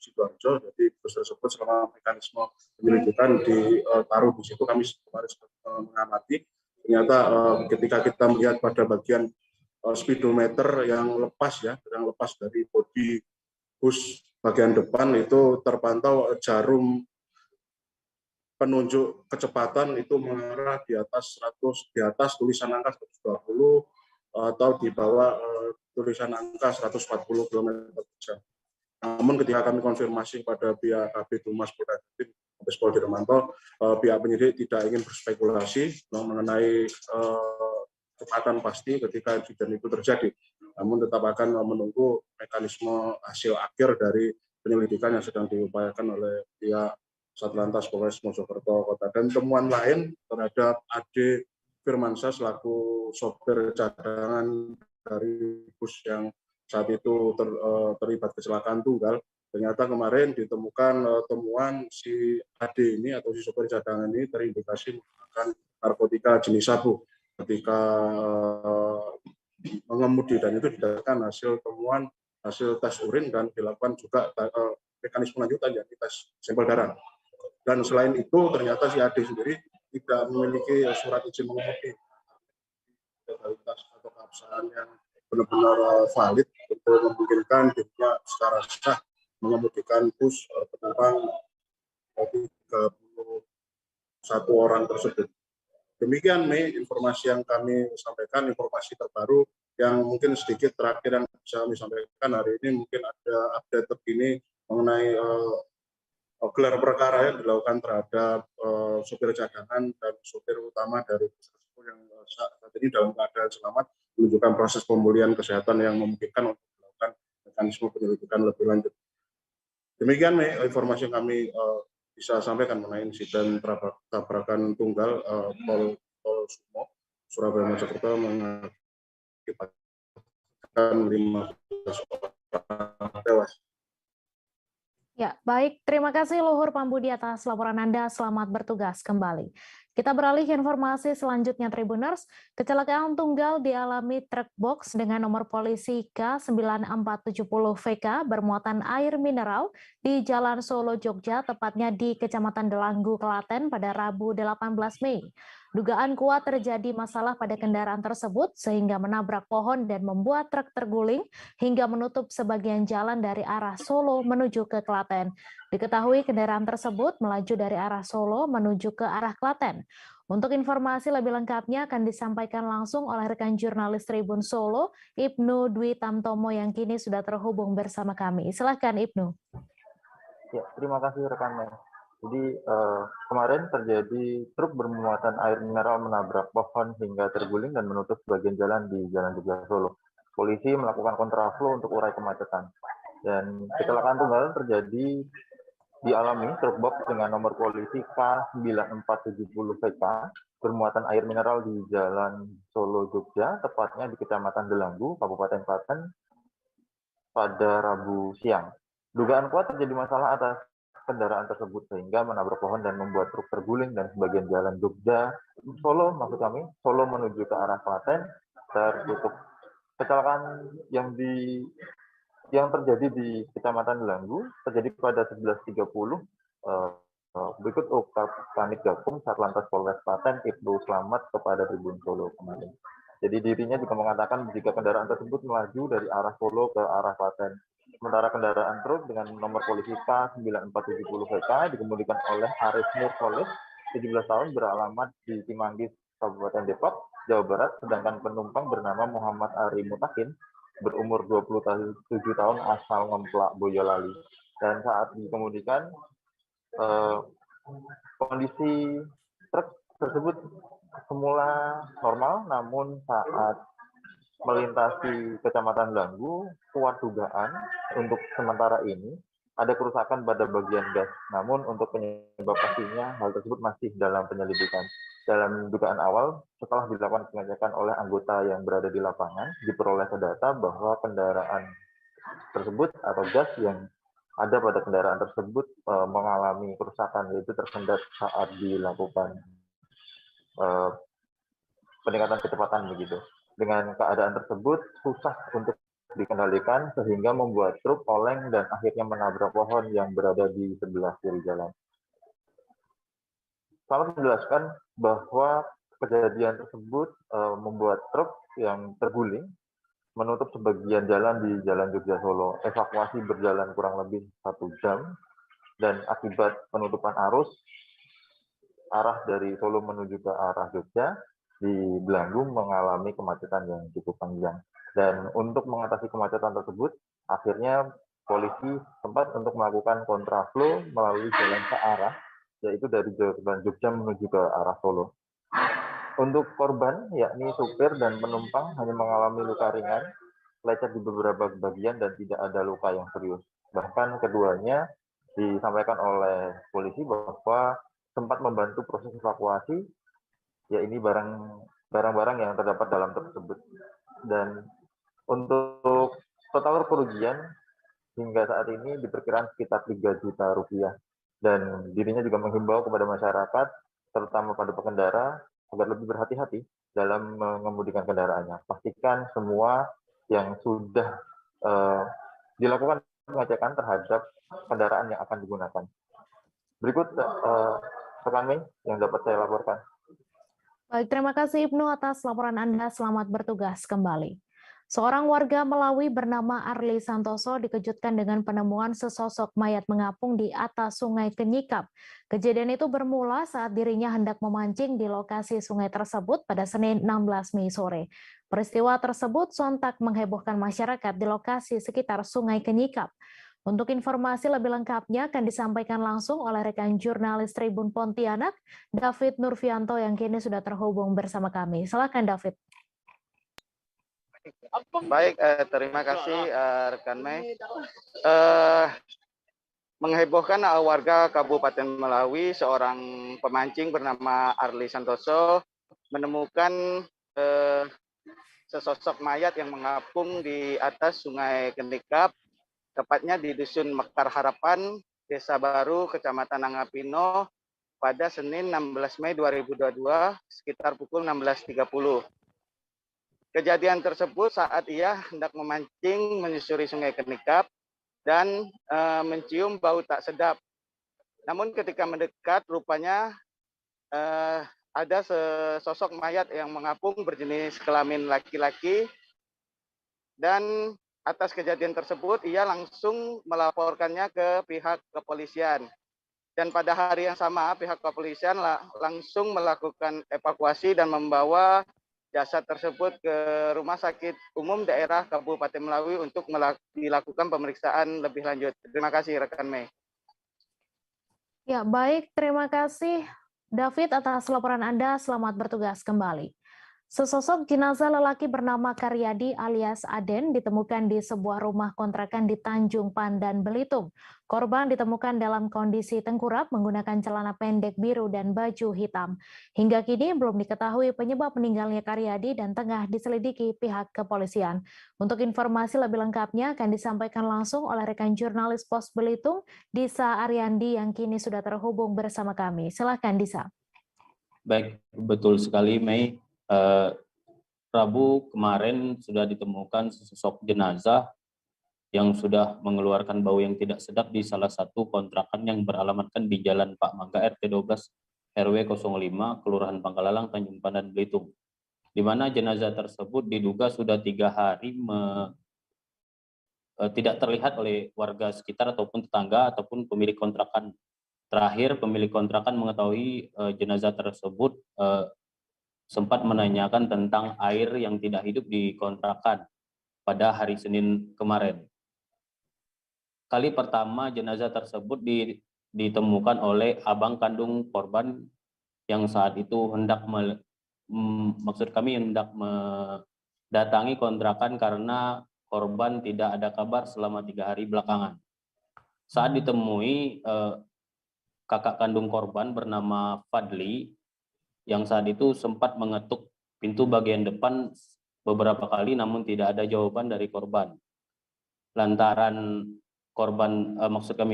Sidoarjo. Jadi bus tersebut selama mekanisme penyelidikan ditaruh di situ, kami kemarin mengamati. Ternyata ketika kita melihat pada bagian speedometer yang lepas dari bodi bus bagian depan, itu terpantau jarum penunjuk kecepatan itu mengarah di atas tulisan angka 120 atau di bawah tulisan angka 140 km/jam. Namun ketika kami konfirmasi pada pihak Kabid Humas Polda Jatim, Mabes Polri Dirmanto, pihak penyidik tidak ingin berspekulasi mengenai kecepatan pasti ketika insiden itu terjadi. Namun tetap akan menunggu mekanisme hasil akhir dari penyelidikan yang sedang diupayakan oleh pihak Satlantas Polres Mojokerto Kota. Dan temuan lain terhadap Ade Firmansyah selaku sopir cadangan dari bus yang saat itu terlibat kecelakaan tunggal. Ternyata kemarin ditemukan temuan si Ade ini atau si sopir cadangan ini terindikasi menggunakan narkotika jenis sabu ketika mengemudi, dan itu didasarkan hasil temuan hasil tes urin dan dilakukan juga mekanisme lanjutan yakni tes sampel darah. Dan selain itu ternyata si Ade sendiri tidak memiliki surat izin mengemudi atau keabsahan yang benar-benar valid untuk memungkinkan dirinya secara sah mengemudikan bus penumpang 31 orang tersebut. Demikian Mei, informasi yang kami sampaikan, informasi terbaru yang mungkin sedikit terakhir yang bisa kami sampaikan hari ini. Mungkin ada update terkini mengenai gelar perkara yang dilakukan terhadap sopir cadangan dan sopir utama dari bus tersebut yang saat ini dalam keadaan selamat, menunjukkan proses pemulihan kesehatan yang memungkinkan untuk melakukan mekanisme penyelidikan lebih lanjut. Demikian informasi yang kami bisa sampaikan mengenai insiden tabrakan tunggal Pol Sumo Surabaya Mojokerto mengakibatkan 15 orang tewas. Ya, baik. Terima kasih Luhur Pambudi atas laporan Anda. Selamat bertugas kembali. Kita beralih ke informasi selanjutnya, Tribuners. Kecelakaan tunggal dialami truk box dengan nomor polisi K9470VK bermuatan air mineral di Jalan Solo, Jogja, tepatnya di Kecamatan Delanggu, Klaten pada Rabu 18 Mei. Dugaan kuat terjadi masalah pada kendaraan tersebut sehingga menabrak pohon dan membuat truk terguling hingga menutup sebagian jalan dari arah Solo menuju ke Klaten. Diketahui kendaraan tersebut melaju dari arah Solo menuju ke arah Klaten. Untuk informasi lebih lengkapnya akan disampaikan langsung oleh rekan jurnalis Tribun Solo, Ibnu Dwi Tamtomo yang kini sudah terhubung bersama kami. Silakan Ibnu. Ya, terima kasih rekan Mei. Jadi kemarin terjadi truk bermuatan air mineral menabrak pohon hingga terguling dan menutup sebagian jalan di Jalan Jogja Solo. Polisi melakukan kontraflow untuk urai kemacetan. Dan kecelakaan tunggal terjadi dialami truk box dengan nomor polisi K9470VK bermuatan air mineral di Jalan Solo Jogja, tepatnya di Kecamatan Delanggu, Kabupaten Klaten pada Rabu siang. Dugaan kuat terjadi masalah atas kendaraan tersebut sehingga menabrak pohon dan membuat truk terguling dan sebagian jalan Jogja Solo, maksud kami Solo menuju ke arah Klaten tertutup. Kecelakaan yang terjadi di Kecamatan Delanggu terjadi pada 11.30. Berikut ungkap Kanit Gakum Satlantas Polres Klaten Ibnu Slamet kepada Tribun Solo kemarin. Jadi dirinya juga mengatakan jika kendaraan tersebut melaju dari arah Solo ke arah Klaten. Sementara kendaraan truk dengan nomor polisi K9470VK dikemudikan oleh Aris Nursolis, 17 tahun, beralamat di Cimanggis, Kabupaten Depok, Jawa Barat, sedangkan penumpang bernama Muhammad Ari Mutakin, berumur 27 tahun, asal Ngemplak, Boyolali. Dan saat dikemudikan, kondisi truk tersebut semula normal, namun saat melintasi Kecamatan Delanggu, kuat dugaan untuk sementara ini ada kerusakan pada bagian gas. Namun untuk penyebab pastinya hal tersebut masih dalam penyelidikan. Dalam dugaan awal, setelah dilakukan pengecekan oleh anggota yang berada di lapangan, diperoleh data bahwa kendaraan tersebut atau gas yang ada pada kendaraan tersebut mengalami kerusakan, yaitu tersendat saat dilakukan peningkatan kecepatan begitu. Dengan keadaan tersebut susah untuk dikendalikan sehingga membuat truk oleng dan akhirnya menabrak pohon yang berada di sebelah kiri jalan. Selamat menjelaskan bahwa kejadian tersebut membuat truk yang terguling menutup sebagian jalan di Jalan Jogja Solo. Evakuasi berjalan kurang lebih 1 jam dan akibat penutupan arus arah dari Solo menuju ke arah Jogja di Belanggung mengalami kemacetan yang cukup panjang. Dan untuk mengatasi kemacetan tersebut, akhirnya polisi sempat untuk melakukan kontraflow melalui jalan searah, yaitu dari jalan Jogja menuju ke arah Solo. Untuk korban, yakni supir dan penumpang hanya mengalami luka ringan, lecet di beberapa bagian dan tidak ada luka yang serius. Bahkan keduanya disampaikan oleh polisi bahwa sempat membantu proses evakuasi, ya ini barang-barang yang terdapat dalam tersebut. Dan untuk total kerugian hingga saat ini diperkirakan sekitar 3 juta rupiah. Dan dirinya juga menghimbau kepada masyarakat, terutama pada pengendara, agar lebih berhati-hati dalam mengemudikan kendaraannya. Pastikan semua yang sudah dilakukan pengecekan terhadap kendaraan yang akan digunakan. Berikut rekan Mei yang dapat saya laporkan. Baik, terima kasih Ibnu atas laporan Anda. Selamat bertugas kembali. Seorang warga Melawi bernama Arli Santoso dikejutkan dengan penemuan sesosok mayat mengapung di atas Sungai Kenyikap. Kejadian itu bermula saat dirinya hendak memancing di lokasi sungai tersebut pada Senin 16 Mei sore. Peristiwa tersebut sontak menghebohkan masyarakat di lokasi sekitar Sungai Kenyikap. Untuk informasi lebih lengkapnya akan disampaikan langsung oleh rekan jurnalis Tribun Pontianak, David Nurfianto yang kini sudah terhubung bersama kami. Silakan David. Baik, terima kasih rekan Mei. Menghebohkan warga Kabupaten Melawi, seorang pemancing bernama Arli Santoso menemukan sesosok mayat yang mengapung di atas Sungai Kenyikap, tepatnya di Dusun Mekar Harapan, Desa Baru, Kecamatan Nangapino, pada Senin 16 Mei 2022 sekitar pukul 16.30. Kejadian tersebut saat ia hendak memancing menyusuri Sungai Kenyikap dan mencium bau tak sedap. Namun ketika mendekat, rupanya ada sesosok mayat yang mengapung berjenis kelamin laki-laki, dan atas kejadian tersebut ia langsung melaporkannya ke pihak kepolisian. Dan pada hari yang sama pihak kepolisian langsung melakukan evakuasi dan membawa jasad tersebut ke Rumah Sakit Umum Daerah Kabupaten Melawi untuk dilakukan pemeriksaan lebih lanjut. Terima kasih rekan Mei. Ya, baik, terima kasih David atas laporan Anda. Selamat bertugas kembali. Sesosok jenazah lelaki bernama Karyadi alias Aden ditemukan di sebuah rumah kontrakan di Tanjung Pandan, Belitung. Korban ditemukan dalam kondisi tengkurap menggunakan celana pendek biru dan baju hitam. Hingga kini belum diketahui penyebab meninggalnya Karyadi dan tengah diselidiki pihak kepolisian. Untuk informasi lebih lengkapnya akan disampaikan langsung oleh rekan jurnalis Pos Belitung, Disa Ariandi yang kini sudah terhubung bersama kami. Silakan Disa. Baik, betul sekali Mei. Rabu kemarin sudah ditemukan sesosok jenazah yang sudah mengeluarkan bau yang tidak sedap di salah satu kontrakan yang beralamatkan di Jalan Pak Mangga RT 12 RW 05 Kelurahan Pangkalalang Tanjung Pandan Belitung, di mana jenazah tersebut diduga sudah 3 hari tidak terlihat oleh warga sekitar ataupun tetangga ataupun pemilik kontrakan. Terakhir pemilik kontrakan mengetahui jenazah tersebut sempat menanyakan tentang air yang tidak hidup di kontrakan pada hari Senin kemarin. Kali pertama jenazah tersebut ditemukan oleh abang kandung korban yang saat itu hendak mendatangi kontrakan karena korban tidak ada kabar selama 3 hari belakangan. Saat ditemui, kakak kandung korban bernama Fadli yang saat itu sempat mengetuk pintu bagian depan beberapa kali namun tidak ada jawaban dari korban. Lantaran korban,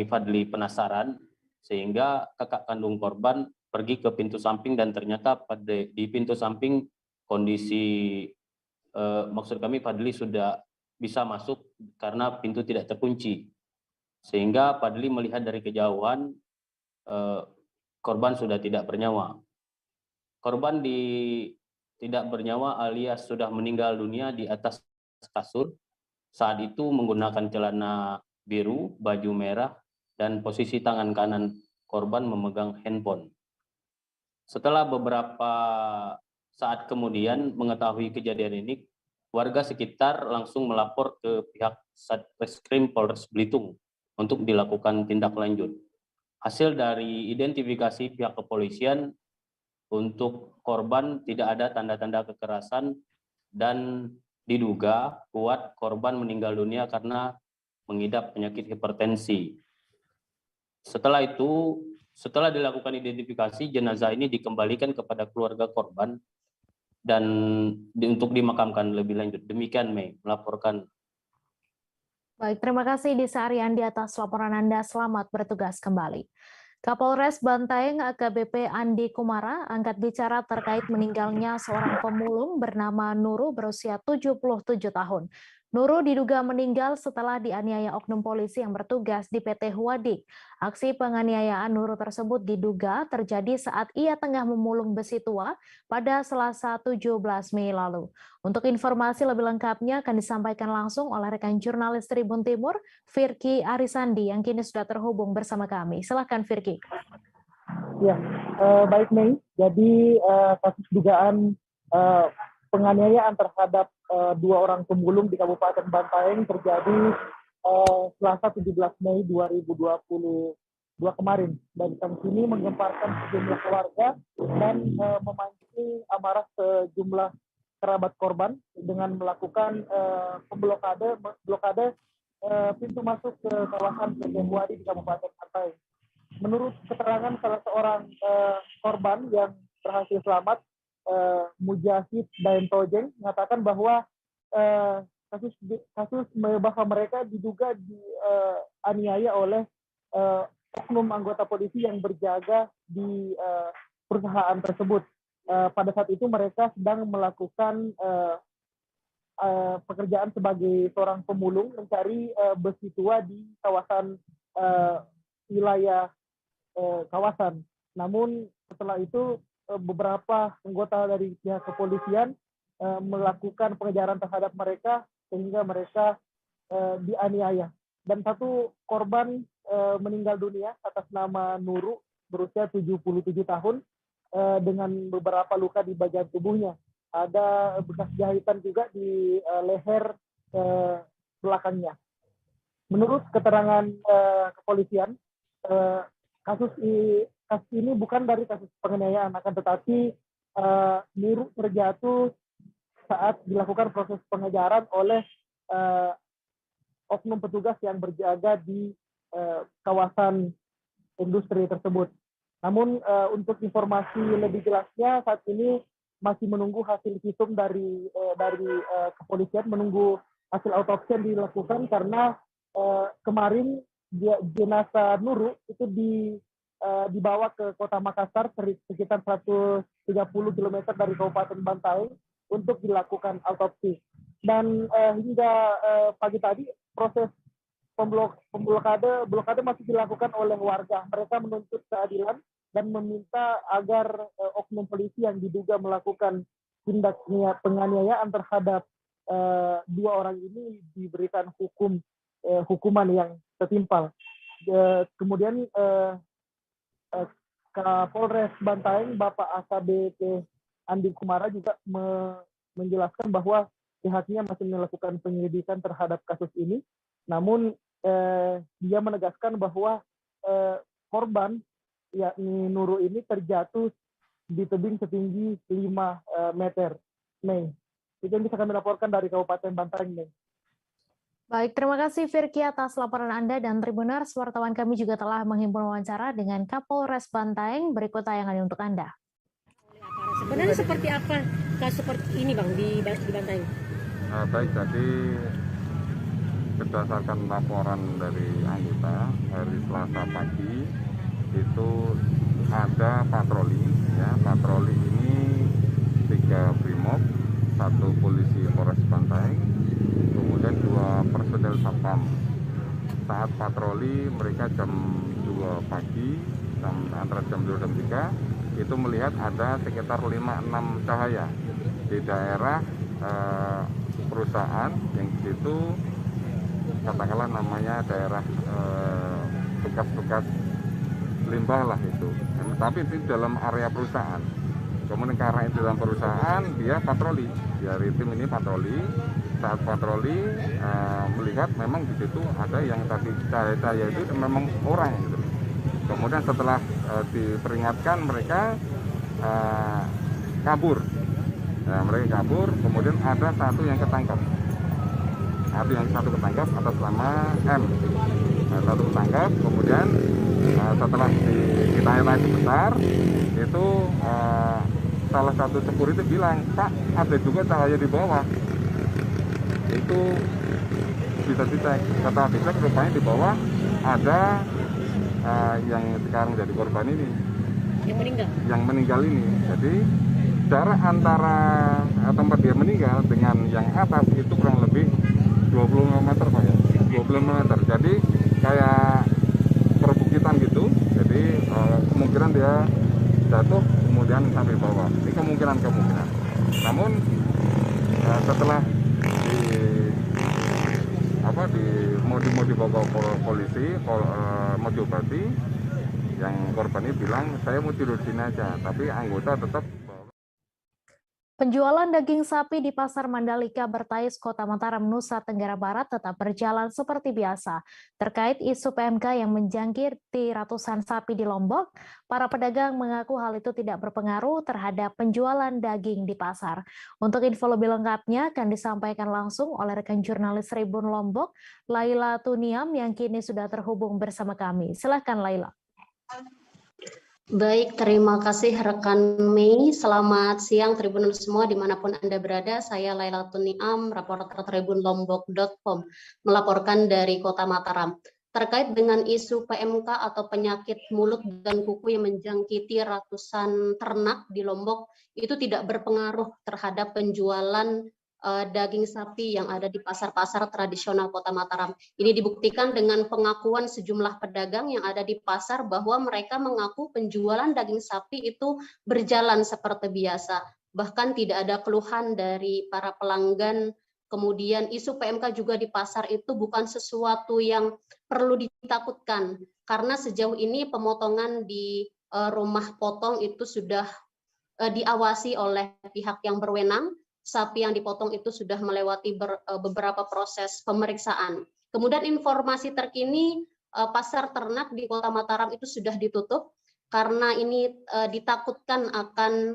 Fadli penasaran, sehingga kakak kandung korban pergi ke pintu samping dan ternyata di pintu samping kondisi Fadli sudah bisa masuk karena pintu tidak terkunci. Sehingga Fadli melihat dari kejauhan korban sudah tidak bernyawa. Korban tidak bernyawa alias sudah meninggal dunia di atas kasur. Saat itu menggunakan celana biru, baju merah, dan posisi tangan kanan korban memegang handphone. Setelah beberapa saat kemudian mengetahui kejadian ini, warga sekitar langsung melapor ke pihak Satreskrim Polres Belitung untuk dilakukan tindak lanjut. Hasil dari identifikasi pihak kepolisian, untuk korban tidak ada tanda-tanda kekerasan dan diduga kuat korban meninggal dunia karena mengidap penyakit hipertensi. Setelah itu, setelah dilakukan identifikasi, jenazah ini dikembalikan kepada keluarga korban dan untuk dimakamkan lebih lanjut. Demikian, Mei, melaporkan. Baik, terima kasih Disa Ariandi atas laporan Anda. Selamat bertugas kembali. Kapolres Bantaeng AKBP Andi Kumara angkat bicara terkait meninggalnya seorang pemulung bernama Nuru berusia 77 tahun. Nuru diduga meninggal setelah dianiaya oknum polisi yang bertugas di PT Huadik. Aksi penganiayaan Nuru tersebut diduga terjadi saat ia tengah memulung besi tua pada Selasa 17 Mei lalu. Untuk informasi lebih lengkapnya akan disampaikan langsung oleh rekan jurnalis Tribun Timur, Firky Arisandi, yang kini sudah terhubung bersama kami. Silakan Firky. Ya, baik Mei. Jadi kasus dugaan penganiayaan terhadap dua orang pemulung di Kabupaten Bantaeng terjadi Selasa 17 Mei 2022 kemarin. Dan kasus ini menggemparkan sejumlah keluarga dan memancing amarah sejumlah kerabat korban dengan melakukan blokade pintu masuk ke kawasan PT Huadi di Kabupaten Bantaeng. Menurut keterangan salah seorang korban yang berhasil selamat, Mujahid Daen Tojeng mengatakan bahwa kasus bahwa mereka diduga dianiaya oleh oknum anggota polisi yang berjaga di perusahaan tersebut. Pada saat itu mereka sedang melakukan pekerjaan sebagai seorang pemulung mencari besi tua di kawasan wilayah kawasan. Namun setelah itu beberapa anggota dari pihak kepolisian melakukan pengejaran terhadap mereka sehingga mereka dianiaya. Dan satu korban meninggal dunia atas nama Nuru berusia 77 tahun dengan beberapa luka di bagian tubuhnya. Ada bekas jahitan juga di leher belakangnya. Menurut keterangan kepolisian, kasus ini bukan dari kasus penganiayaan, akan tetapi Nuru terjatuh saat dilakukan proses pengejaran oleh oknum petugas yang berjaga di kawasan industri tersebut. Namun untuk informasi lebih jelasnya saat ini masih menunggu hasil visum dari kepolisian, menunggu hasil autopsi yang dilakukan karena kemarin jenazah Nuru itu dibawa ke Kota Makassar sekitar 130 km dari Kabupaten Bantaeng untuk dilakukan autopsi. Dan hingga pagi tadi proses blokade masih dilakukan oleh warga. Mereka menuntut keadilan dan meminta agar oknum polisi yang diduga melakukan tindak penganiayaan terhadap dua orang ini diberikan hukuman yang setimpal. Kemudian Kapolres Bantaeng Bapak AKBP Andi Kumara juga menjelaskan bahwa pihaknya masih melakukan penyelidikan terhadap kasus ini. Namun dia menegaskan bahwa korban yakni Nuru ini terjatuh di tebing setinggi 5 meter. Mei, itu yang bisa kami laporkan dari Kabupaten Bantaeng. Mei. Baik, terima kasih Firky atas laporan Anda, dan Tribuners, wartawan kami juga telah menghimpun wawancara dengan Kapolres Bantaeng. Berikut tayangan untuk Anda. Sebenarnya seperti apa kasus seperti ini Bang di Bantaeng? Baik, jadi berdasarkan laporan dari anggota hari Selasa pagi itu ada patroli, ya patroli ini 3 brimob, 1 polisi Polres Bantaeng, kemudian 2 personel satpam. Saat patroli mereka jam 2 pagi, antara jam 2 dan 3 itu melihat ada sekitar 5-6 cahaya di daerah perusahaan yang di situ katakanlah namanya daerah bekas-bekas limbah lah itu. Tapi itu dalam area perusahaan. Kemudian karena itu dalam perusahaan, dia patroli. Dari tim ini patroli. Saat patroli melihat memang di situ ada yang tadi cahaya itu memang orang gitu. Kemudian setelah diperingatkan mereka kabur. Mereka kabur, kemudian ada satu yang ketangkap. Satu ketangkap atas nama M. Satu ketangkap, kemudian setelah kita tanya sebentar, itu salah satu security bilang, Pak, ada juga cahaya di bawah. Itu bisa dicek. Setelah dicek, rupanya di bawah ada yang sekarang jadi korban ini. Yang meninggal ini. Jadi jarak antara tempat dia meninggal dengan yang atas itu kurang lebih 25 meter Pak ya. 25 meter. Jadi kayak perbukitan gitu. Jadi kemungkinan dia jatuh kemudian sampai bawah. Ini kemungkinan. Namun setelah mau dibawa polisi, Mojopati, yang korban ini bilang saya mau tidur sini aja, tapi anggota tetap. Penjualan daging sapi di Pasar Mandalika Bertais, Kota Mataram, Nusa Tenggara Barat tetap berjalan seperti biasa. Terkait isu PMK yang menjangkiti ratusan sapi di Lombok, para pedagang mengaku hal itu tidak berpengaruh terhadap penjualan daging di pasar. Untuk info lebih lengkapnya akan disampaikan langsung oleh rekan jurnalis Tribun Lombok, Laila Tuniam, yang kini sudah terhubung bersama kami. Silakan Laila. Baik, terima kasih rekan Mei. Selamat siang Tribuners semua dimanapun Anda berada. Saya Laila Tuniam, reporter tribunlombok.com, melaporkan dari Kota Mataram. Terkait dengan isu PMK atau penyakit mulut dan kuku yang menjangkiti ratusan ternak di Lombok, itu tidak berpengaruh terhadap penjualan daging sapi yang ada di pasar-pasar tradisional Kota Mataram. Ini dibuktikan dengan pengakuan sejumlah pedagang yang ada di pasar bahwa mereka mengaku penjualan daging sapi itu berjalan seperti biasa. Bahkan tidak ada keluhan dari para pelanggan. Kemudian isu PMK juga di pasar itu bukan sesuatu yang perlu ditakutkan. Karena sejauh ini pemotongan di rumah potong itu sudah diawasi oleh pihak yang berwenang. Sapi yang dipotong itu sudah melewati beberapa proses pemeriksaan. Kemudian informasi terkini, pasar ternak di Kota Mataram itu sudah ditutup karena ini ditakutkan akan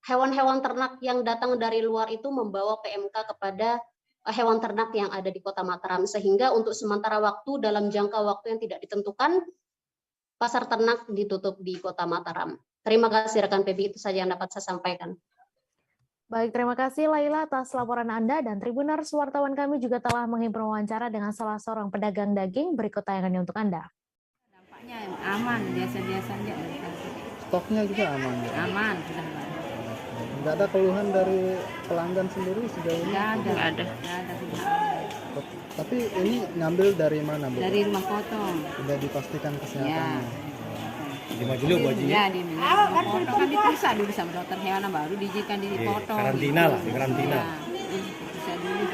hewan-hewan ternak yang datang dari luar itu membawa PMK kepada hewan ternak yang ada di Kota Mataram, sehingga untuk sementara waktu dalam jangka waktu yang tidak ditentukan pasar ternak ditutup di Kota Mataram. Terima kasih rekan PB, itu saja yang dapat saya sampaikan. Baik, terima kasih Laila atas laporan Anda, dan Tribuners, wartawan kami juga telah menghimpun wawancara dengan salah seorang pedagang daging. Berikut tayangannya untuk Anda. Dampaknya aman, biasa-biasa aja. Stoknya juga aman? Aman, sudah. Nggak ada keluhan dari pelanggan sendiri sejauh ini? Nggak ada. Tapi ini ngambil dari mana, Bu? Dari rumah potong. Sudah dipastikan kesehatannya? Ya. Di Majulu, Bu Haji? Ya, di potong kan diperiksa dulu sama dokter hewan, baru diizinkan dipotong. Karantina lah, di karantina. Ya, diperiksa dulu.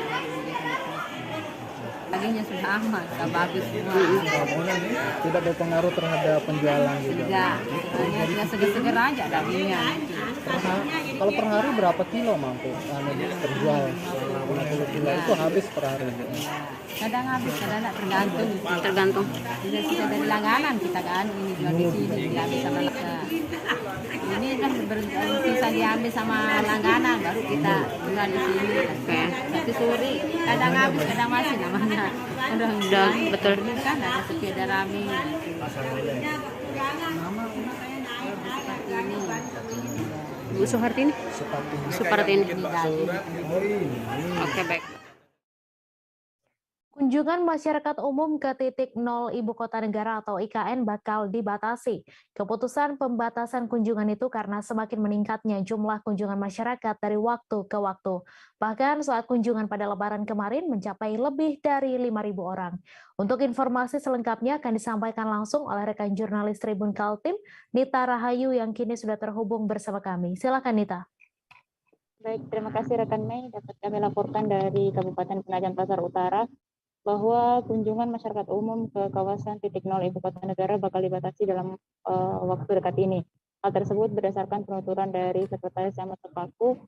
Dagingnya sudah aman, sudah bagus semua. Tidak berpengaruh terhadap penjualan juga? Tidak, hanya seger-seger aja dagingnya. Kalau per hari berapa kilo mampu terjual? 50 kilo itu habis per hari? Kadang habis, kadang tidak, tergantung. Bisa dari langganan kita kan, ini jual di sini, diambil sama langganan. Ini kan bisa diambil sama langganan, baru kita jual di sini. Tapi sore, kadang habis, kadang masih namanya. Udah betul. Kan ada sepeda rame. Bu Suhartini? Supartini. Oke, baik. Kunjungan masyarakat umum ke titik nol Ibu Kota Negara atau IKN bakal dibatasi. Keputusan pembatasan kunjungan itu karena semakin meningkatnya jumlah kunjungan masyarakat dari waktu ke waktu. Bahkan saat kunjungan pada Lebaran kemarin mencapai lebih dari 5.000 orang. Untuk informasi selengkapnya akan disampaikan langsung oleh rekan jurnalis Tribun Kaltim, Nita Rahayu, yang kini sudah terhubung bersama kami. Silakan Nita. Baik, terima kasih rekan Mei. Dapat kami laporkan dari Kabupaten Penajam Pasar Utara. bahwa kunjungan masyarakat umum ke kawasan titik nol ibu kota negara bakal dibatasi dalam waktu dekat ini. Hal tersebut berdasarkan penuturan dari Sekretaris Camat Sepaku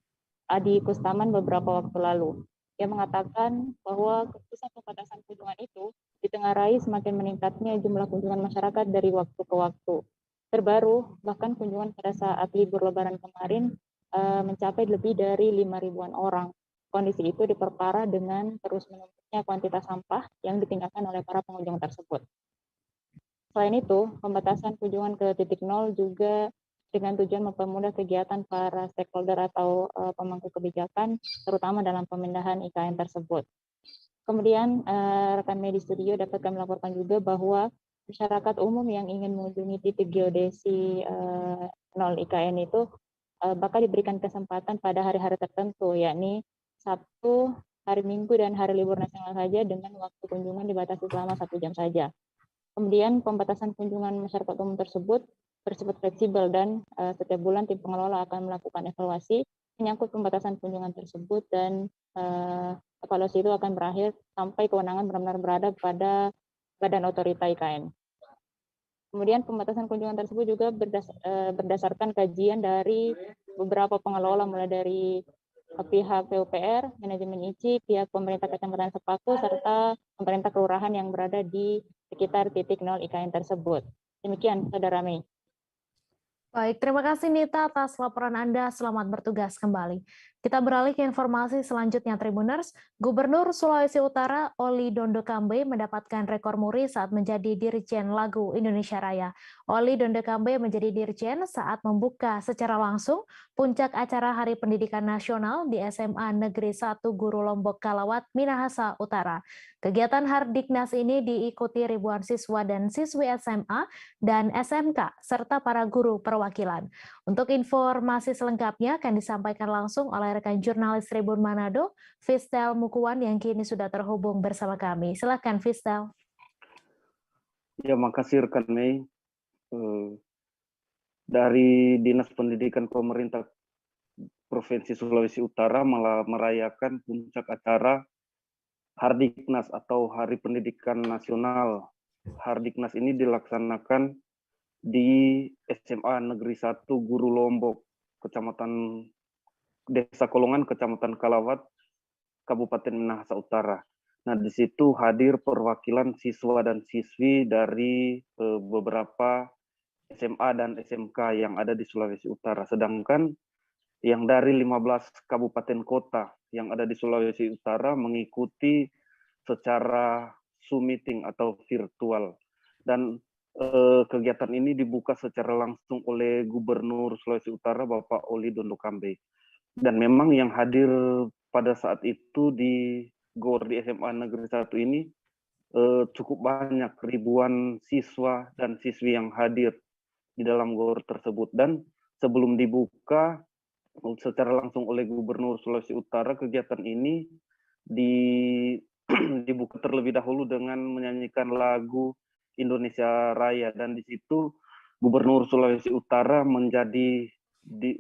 Adi Kustaman beberapa waktu lalu. Ia mengatakan bahwa keputusan pembatasan kunjungan itu ditengarai semakin meningkatnya jumlah kunjungan masyarakat dari waktu ke waktu. Terbaru, bahkan kunjungan pada saat libur Lebaran kemarin mencapai lebih dari 5.000-an orang. Kondisi itu diperparah dengan terus menumpuknya kuantitas sampah yang ditinggalkan oleh para pengunjung tersebut. Selain itu, pembatasan kunjungan ke titik nol juga dengan tujuan mempermudah kegiatan para stakeholder atau pemangku kebijakan, terutama dalam pemindahan IKN tersebut. Kemudian, rekan media studio dapat kami laporkan juga bahwa masyarakat umum yang ingin mengunjungi titik geodesi nol IKN itu bakal diberikan kesempatan pada hari-hari tertentu, yakni Sabtu, hari Minggu, dan hari libur nasional saja dengan waktu kunjungan dibatasi selama 1 jam saja. Kemudian pembatasan kunjungan masyarakat umum tersebut bersifat fleksibel dan setiap bulan tim pengelola akan melakukan evaluasi menyangkut pembatasan kunjungan tersebut dan evaluasi itu akan berakhir sampai kewenangan benar-benar berada pada Badan Otorita IKN. Kemudian pembatasan kunjungan tersebut juga berdasarkan kajian dari beberapa pengelola mulai dari pihak PUPR, manajemen ICI, pihak pemerintah Kecamatan Sepaku, serta pemerintah kelurahan yang berada di sekitar titik nol IKN tersebut. Demikian, Saudara Mei. Baik, terima kasih Nita atas laporan Anda. Selamat bertugas kembali. Kita beralih ke informasi selanjutnya, Tribuners. Gubernur Sulawesi Utara, Oli Dondokambe, mendapatkan rekor muri saat menjadi Dirjen Lagu Indonesia Raya. Oli Dondokambe menjadi Dirjen saat membuka secara langsung puncak acara Hari Pendidikan Nasional di SMA Negeri 1 Guru Lombok Kalawat, Minahasa Utara. Kegiatan Hardiknas ini diikuti ribuan siswa dan siswi SMA dan SMK, serta para guru perwakilan. Untuk informasi selengkapnya akan disampaikan langsung oleh rekan jurnalis Tribun Manado, Fistel Mukuwan, yang kini sudah terhubung bersama kami. Silakan, Fistel. Ya, makasih rekan Mei. Dari Dinas Pendidikan Pemerintah Provinsi Sulawesi Utara merayakan puncak acara Hardiknas atau Hari Pendidikan Nasional. Hardiknas ini dilaksanakan di SMA Negeri 1 Guru Lombok, Kecamatan Desa Kolongan, Kecamatan Kalawat, Kabupaten Minahasa Utara. Nah, di situ hadir perwakilan siswa dan siswi dari beberapa SMA dan SMK yang ada di Sulawesi Utara. Sedangkan yang dari 15 kabupaten kota yang ada di Sulawesi Utara mengikuti secara Zoom meeting atau virtual. Dan kegiatan ini dibuka secara langsung oleh Gubernur Sulawesi Utara, Bapak Oli Dondokambe. Dan memang yang hadir pada saat itu di GOR di SMA Negeri 1 ini cukup banyak, ribuan siswa dan siswi yang hadir di dalam GOR tersebut. Dan sebelum dibuka secara langsung oleh Gubernur Sulawesi Utara, kegiatan ini dibuka terlebih dahulu dengan menyanyikan lagu Indonesia Raya, dan di situ Gubernur Sulawesi Utara menjadi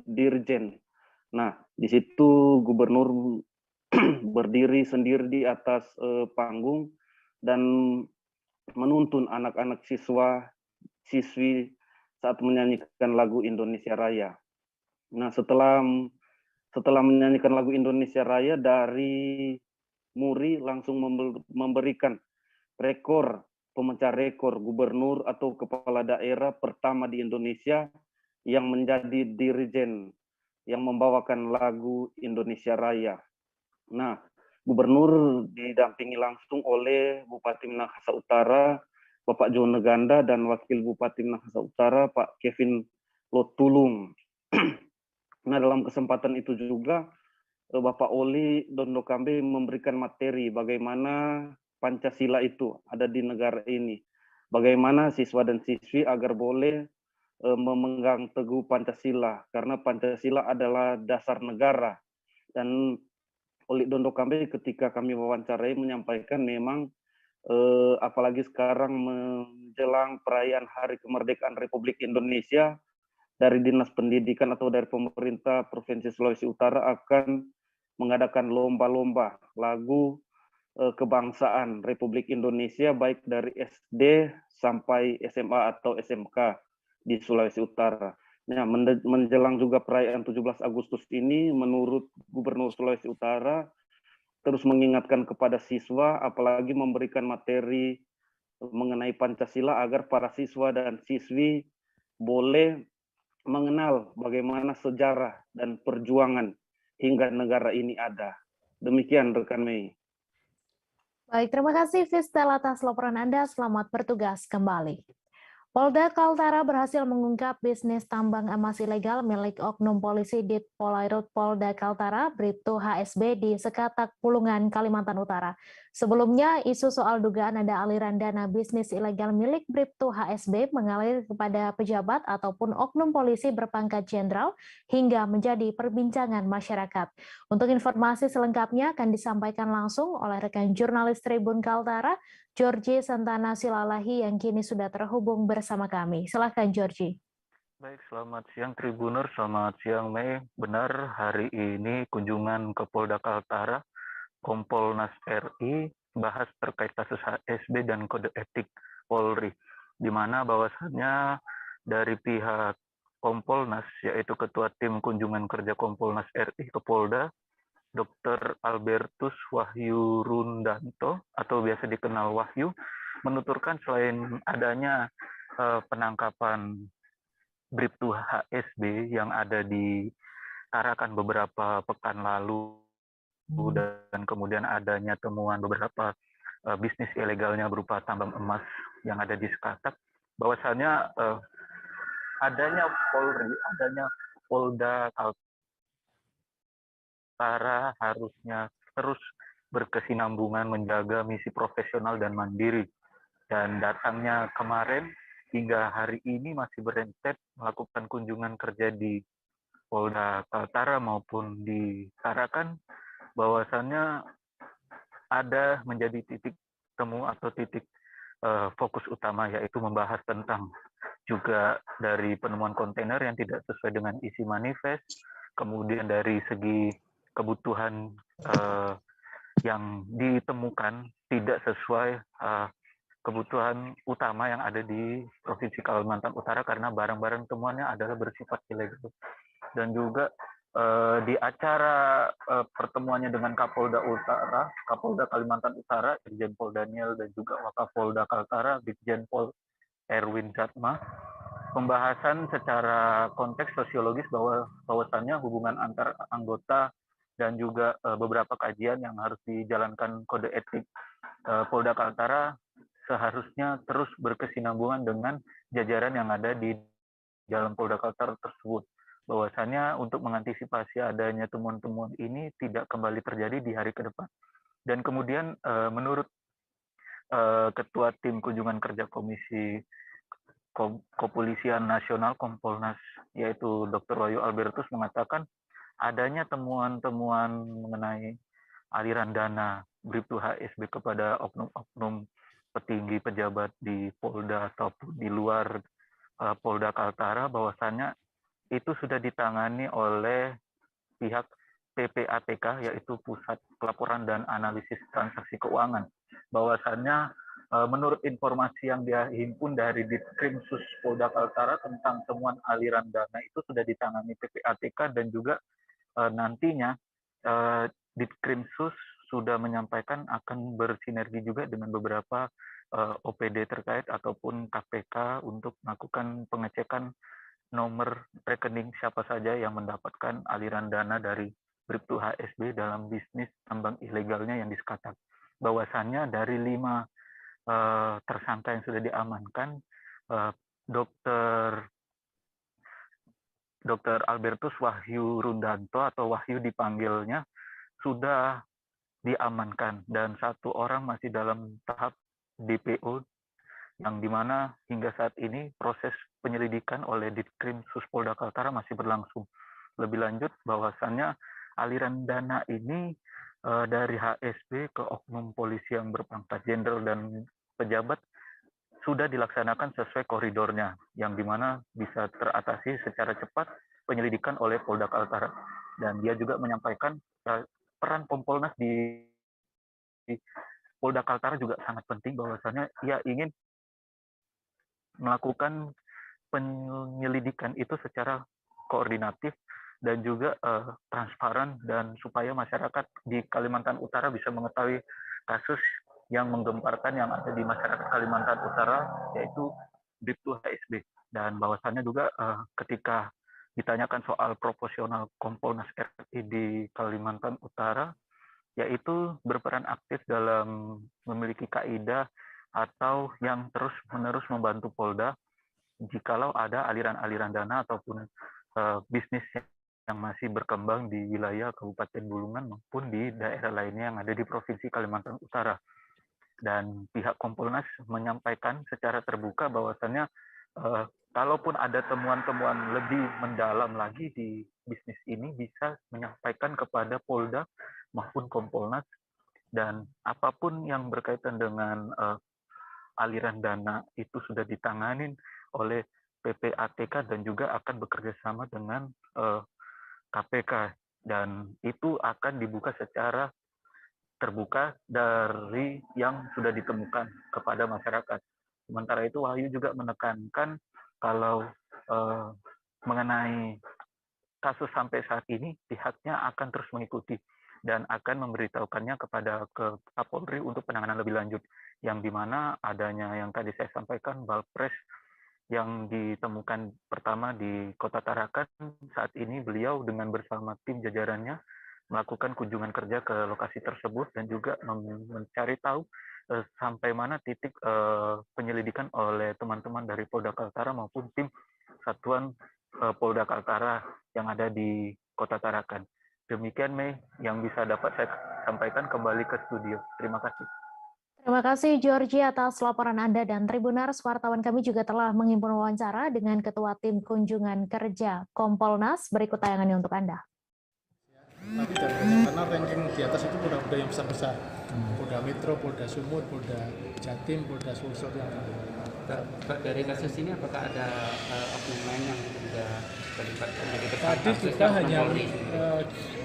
dirjen. Nah, di situ Gubernur berdiri sendiri di atas panggung dan menuntun anak-anak siswi saat menyanyikan lagu Indonesia Raya. Nah, setelah menyanyikan lagu Indonesia Raya, dari Muri langsung memberikan rekor, pemecah rekor gubernur atau kepala daerah pertama di Indonesia yang menjadi dirjen yang membawakan lagu Indonesia Raya. Nah, gubernur didampingi langsung oleh Bupati Minahasa Utara, Bapak Jono Ganda, dan Wakil Bupati Minahasa Utara, Pak Kevin Lotulung. Nah, dalam kesempatan itu juga Bapak Oli Dondokambe memberikan materi bagaimana Pancasila itu ada di negara ini. Bagaimana siswa dan siswi agar boleh memegang teguh Pancasila, karena Pancasila adalah dasar negara. Dan Oli Dondokambe ketika kami wawancarai menyampaikan memang apalagi sekarang menjelang perayaan Hari Kemerdekaan Republik Indonesia, dari Dinas Pendidikan atau dari pemerintah Provinsi Sulawesi Utara akan mengadakan lomba-lomba lagu kebangsaan Republik Indonesia baik dari SD sampai SMA atau SMK di Sulawesi Utara. Nah, menjelang juga perayaan 17 Agustus ini, menurut Gubernur Sulawesi Utara, terus mengingatkan kepada siswa, apalagi memberikan materi mengenai Pancasila agar para siswa dan siswi boleh mengenal bagaimana sejarah dan perjuangan hingga negara ini ada. Demikian rekan Mei. Baik, terima kasih Fistel atas laporan Anda. Selamat bertugas kembali. Polda Kaltara berhasil mengungkap bisnis tambang emas ilegal milik oknum polisi di Polairut Polda Kaltara, Bribtu HSB di Sekatak, Pulungan, Kalimantan Utara. Sebelumnya, isu soal dugaan ada aliran dana bisnis ilegal milik Bribtu HSB mengalir kepada pejabat ataupun oknum polisi berpangkat jenderal hingga menjadi perbincangan masyarakat. Untuk informasi selengkapnya akan disampaikan langsung oleh rekan jurnalis Tribun Kaltara, Georgie Santana Silalahi yang kini sudah terhubung bersama kami. Silakan Georgie. Baik, selamat siang Tribuners, selamat siang Mei. Benar, hari ini kunjungan ke Polda Kaltara, Kompolnas RI bahas terkait kasus HSB dan kode etik Polri, di mana bahwasannya dari pihak Kompolnas, yaitu Ketua Tim Kunjungan Kerja Kompolnas RI ke Polda, Dr. Albertus Wahyu Rundanto atau biasa dikenal Wahyu, menuturkan selain adanya penangkapan Bribtu HSB yang ada di Tarakan beberapa pekan lalu dan kemudian adanya temuan beberapa bisnis ilegalnya berupa tambang emas yang ada di Sekatak, bahwasannya adanya Polri, adanya Polda Kaltara harusnya terus berkesinambungan menjaga misi profesional dan mandiri. Dan datangnya kemarin hingga hari ini masih berentet melakukan kunjungan kerja di Polda Kaltara maupun di Tarakan, bahwasannya ada menjadi titik temu atau titik fokus utama, yaitu membahas tentang juga dari penemuan kontainer yang tidak sesuai dengan isi manifest, kemudian dari segi kebutuhan yang ditemukan tidak sesuai kebutuhan utama yang ada di Provinsi Kalimantan Utara karena barang-barang temuannya adalah bersifat ilegal. Dan juga di acara pertemuannya dengan Kapolda Utara, Kapolda Kalimantan Utara, Irjen Pol Daniel dan juga Wakapolda Kaltara, Brigjen Pol Erwin Jatma, pembahasan secara konteks sosiologis bahwasannya hubungan antar anggota dan juga beberapa kajian yang harus dijalankan kode etik Polda Kaltara seharusnya terus berkesinambungan dengan jajaran yang ada di dalam Polda Kaltara tersebut. Bahwasannya untuk mengantisipasi adanya temuan-temuan ini tidak kembali terjadi di hari ke depan. Dan kemudian menurut Ketua Tim Kunjungan Kerja Komisi Kepolisian Nasional Kompolnas, yaitu Dr. Wahyu Albertus, mengatakan adanya temuan-temuan mengenai aliran dana Bribtu HSB kepada oknum-oknum petinggi pejabat di Polda ataupun di luar Polda Kaltara, bahwasannya itu sudah ditangani oleh pihak PPATK, yaitu Pusat Pelaporan dan Analisis Transaksi Keuangan. Bahwasannya menurut informasi yang dia himpun dari Ditkrimsus Polda Kaltara tentang temuan aliran dana itu sudah ditangani PPATK dan juga nantinya Ditkrimsus sudah menyampaikan akan bersinergi juga dengan beberapa OPD terkait ataupun KPK untuk melakukan pengecekan nomor rekening siapa saja yang mendapatkan aliran dana dari Bribtu HSB dalam bisnis tambang ilegalnya yang di Sekatak. Bahwasannya dari 5 tersangka yang sudah diamankan, Dr. Albertus Wahyu Rundanto atau Wahyu dipanggilnya sudah diamankan dan 1 orang masih dalam tahap DPO, yang dimana hingga saat ini proses penyelidikan oleh Ditkrimsus Polda Kaltara masih berlangsung. Lebih lanjut bahwasannya aliran dana ini dari HSB ke oknum polisi yang berpangkat jenderal dan pejabat sudah dilaksanakan sesuai koridornya, yang dimana bisa teratasi secara cepat penyelidikan oleh Polda Kaltara. Dan dia juga menyampaikan peran Kompolnas di Polda Kaltara juga sangat penting, bahwasannya ia ingin melakukan penyelidikan itu secara koordinatif dan juga transparan, dan supaya masyarakat di Kalimantan Utara bisa mengetahui kasus yang menggemparkan yang ada di masyarakat Kalimantan Utara, yaitu Bribtu HSB. Dan bahwasannya juga ketika ditanyakan soal proporsional Kompolnas RI di Kalimantan Utara, yaitu berperan aktif dalam memiliki kaidah atau yang terus-menerus membantu Polda jikalau ada aliran-aliran dana ataupun bisnis yang masih berkembang di wilayah Kabupaten Bulungan maupun di daerah lainnya yang ada di Provinsi Kalimantan Utara. Dan pihak Kompolnas menyampaikan secara terbuka bahwasannya kalaupun ada temuan-temuan lebih mendalam lagi di bisnis ini, bisa menyampaikan kepada Polda maupun Kompolnas, dan apapun yang berkaitan dengan aliran dana itu sudah ditanganin oleh PPATK dan juga akan bekerja sama dengan KPK, dan itu akan dibuka secara terbuka dari yang sudah ditemukan kepada masyarakat. Sementara itu Wahyu juga menekankan kalau mengenai kasus sampai saat ini pihaknya akan terus mengikuti dan akan memberitahukannya kepada Kapolri untuk penanganan lebih lanjut, yang dimana adanya yang tadi saya sampaikan Balpres yang ditemukan pertama di Kota Tarakan. Saat ini beliau dengan bersama tim jajarannya melakukan kunjungan kerja ke lokasi tersebut dan juga mencari tahu sampai mana titik penyelidikan oleh teman-teman dari Polda Kaltara maupun tim Satuan Polda Kaltara yang ada di Kota Tarakan. Demikian, Mei, yang bisa dapat saya sampaikan. Kembali ke studio. Terima kasih. Terima kasih Georgie atas laporan Anda, dan Tribunars, wartawan kami juga telah menghimpun wawancara dengan Ketua Tim Kunjungan Kerja Kompolnas. Berikut tayangannya untuk Anda. Tapi karena ranking di atas itu polda-polda yang besar-besar, Polda Metro, Polda Sumut, Polda Jatim, Polda Sulsel yang dari kasus ini apakah ada oknum lain yang juga terlibat? Tadi kita hanya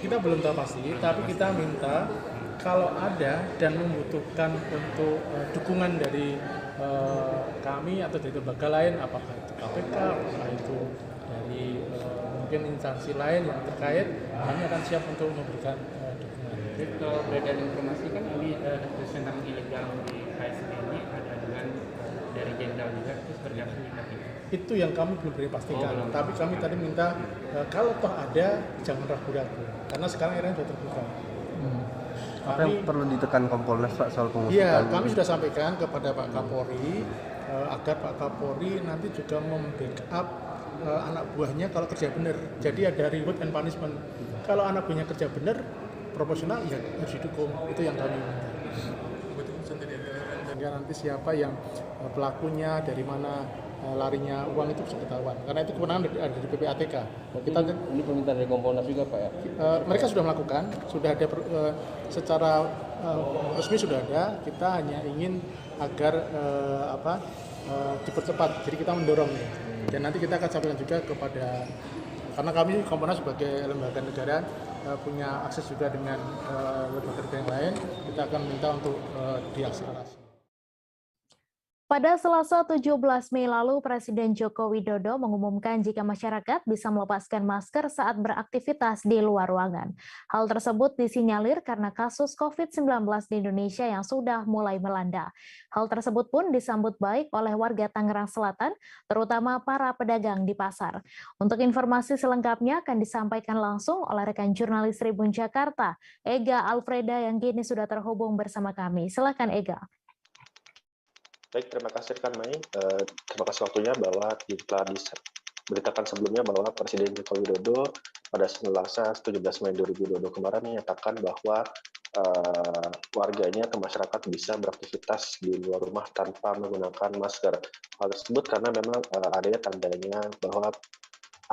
kita belum tahu pasti, tapi kita minta kalau ada dan membutuhkan untuk dukungan dari kami atau dari lembaga lain, apakah itu KPK, apakah itu dari mungkin instansi lain yang terkait, kami akan siap untuk memberikan dukungan. Kalau beredar informasi kan ini tentang ilegal di KSB ini ada dengan dari jenderal juga, terus bergabung dengan itu yang kami belum boleh pastikan. Tapi kami tadi minta kalau toh ada jangan ragu-ragu, karena sekarang era sudah terbuka. Apa yang perlu ditekan Kompolnas, Pak, soal pengusutan? Iya, kami sudah sampaikan kepada Pak Kapolri agar Pak Kapolri nanti juga membackup anak buahnya kalau kerja benar. Jadi ada reward and punishment. Kalau anak buahnya kerja benar, proporsional, ya harus didukung. Itu yang kami minta. Sehingga nanti siapa yang pelakunya, dari mana larinya uang itu bisa ketahuan. Karena itu kewenangan ada di PPATK. Kita ini permintaan dari Kompolnas juga, Pak, ya? Mereka sudah melakukan, sudah ada secara resmi sudah ada. Kita hanya ingin agar dipercepat. Jadi kita mendorong ya. Dan nanti kita akan sampaikan juga kepada, karena kami Kompolnas sebagai lembaga negara punya akses juga dengan lembaga negara yang lain. Kita akan minta untuk diakselerasi. Pada Selasa 17 Mei lalu, Presiden Joko Widodo mengumumkan jika masyarakat bisa melepaskan masker saat beraktivitas di luar ruangan. Hal tersebut disinyalir karena kasus COVID-19 di Indonesia yang sudah mulai melanda. Hal tersebut pun disambut baik oleh warga Tangerang Selatan, terutama para pedagang di pasar. Untuk informasi selengkapnya akan disampaikan langsung oleh rekan jurnalis Tribun Jakarta, Ega Alfreda, yang kini sudah terhubung bersama kami. Silakan, Ega. Baik, terima kasih rekan Mei. Terima kasih waktunya, bahwa telah diberitakan sebelumnya bahwa Presiden Joko Widodo pada Selasa 17 Mei 2022 kemarin menyatakan bahwa warganya atau masyarakat bisa beraktivitas di luar rumah tanpa menggunakan masker. Hal tersebut karena memang adanya tandanya bahwa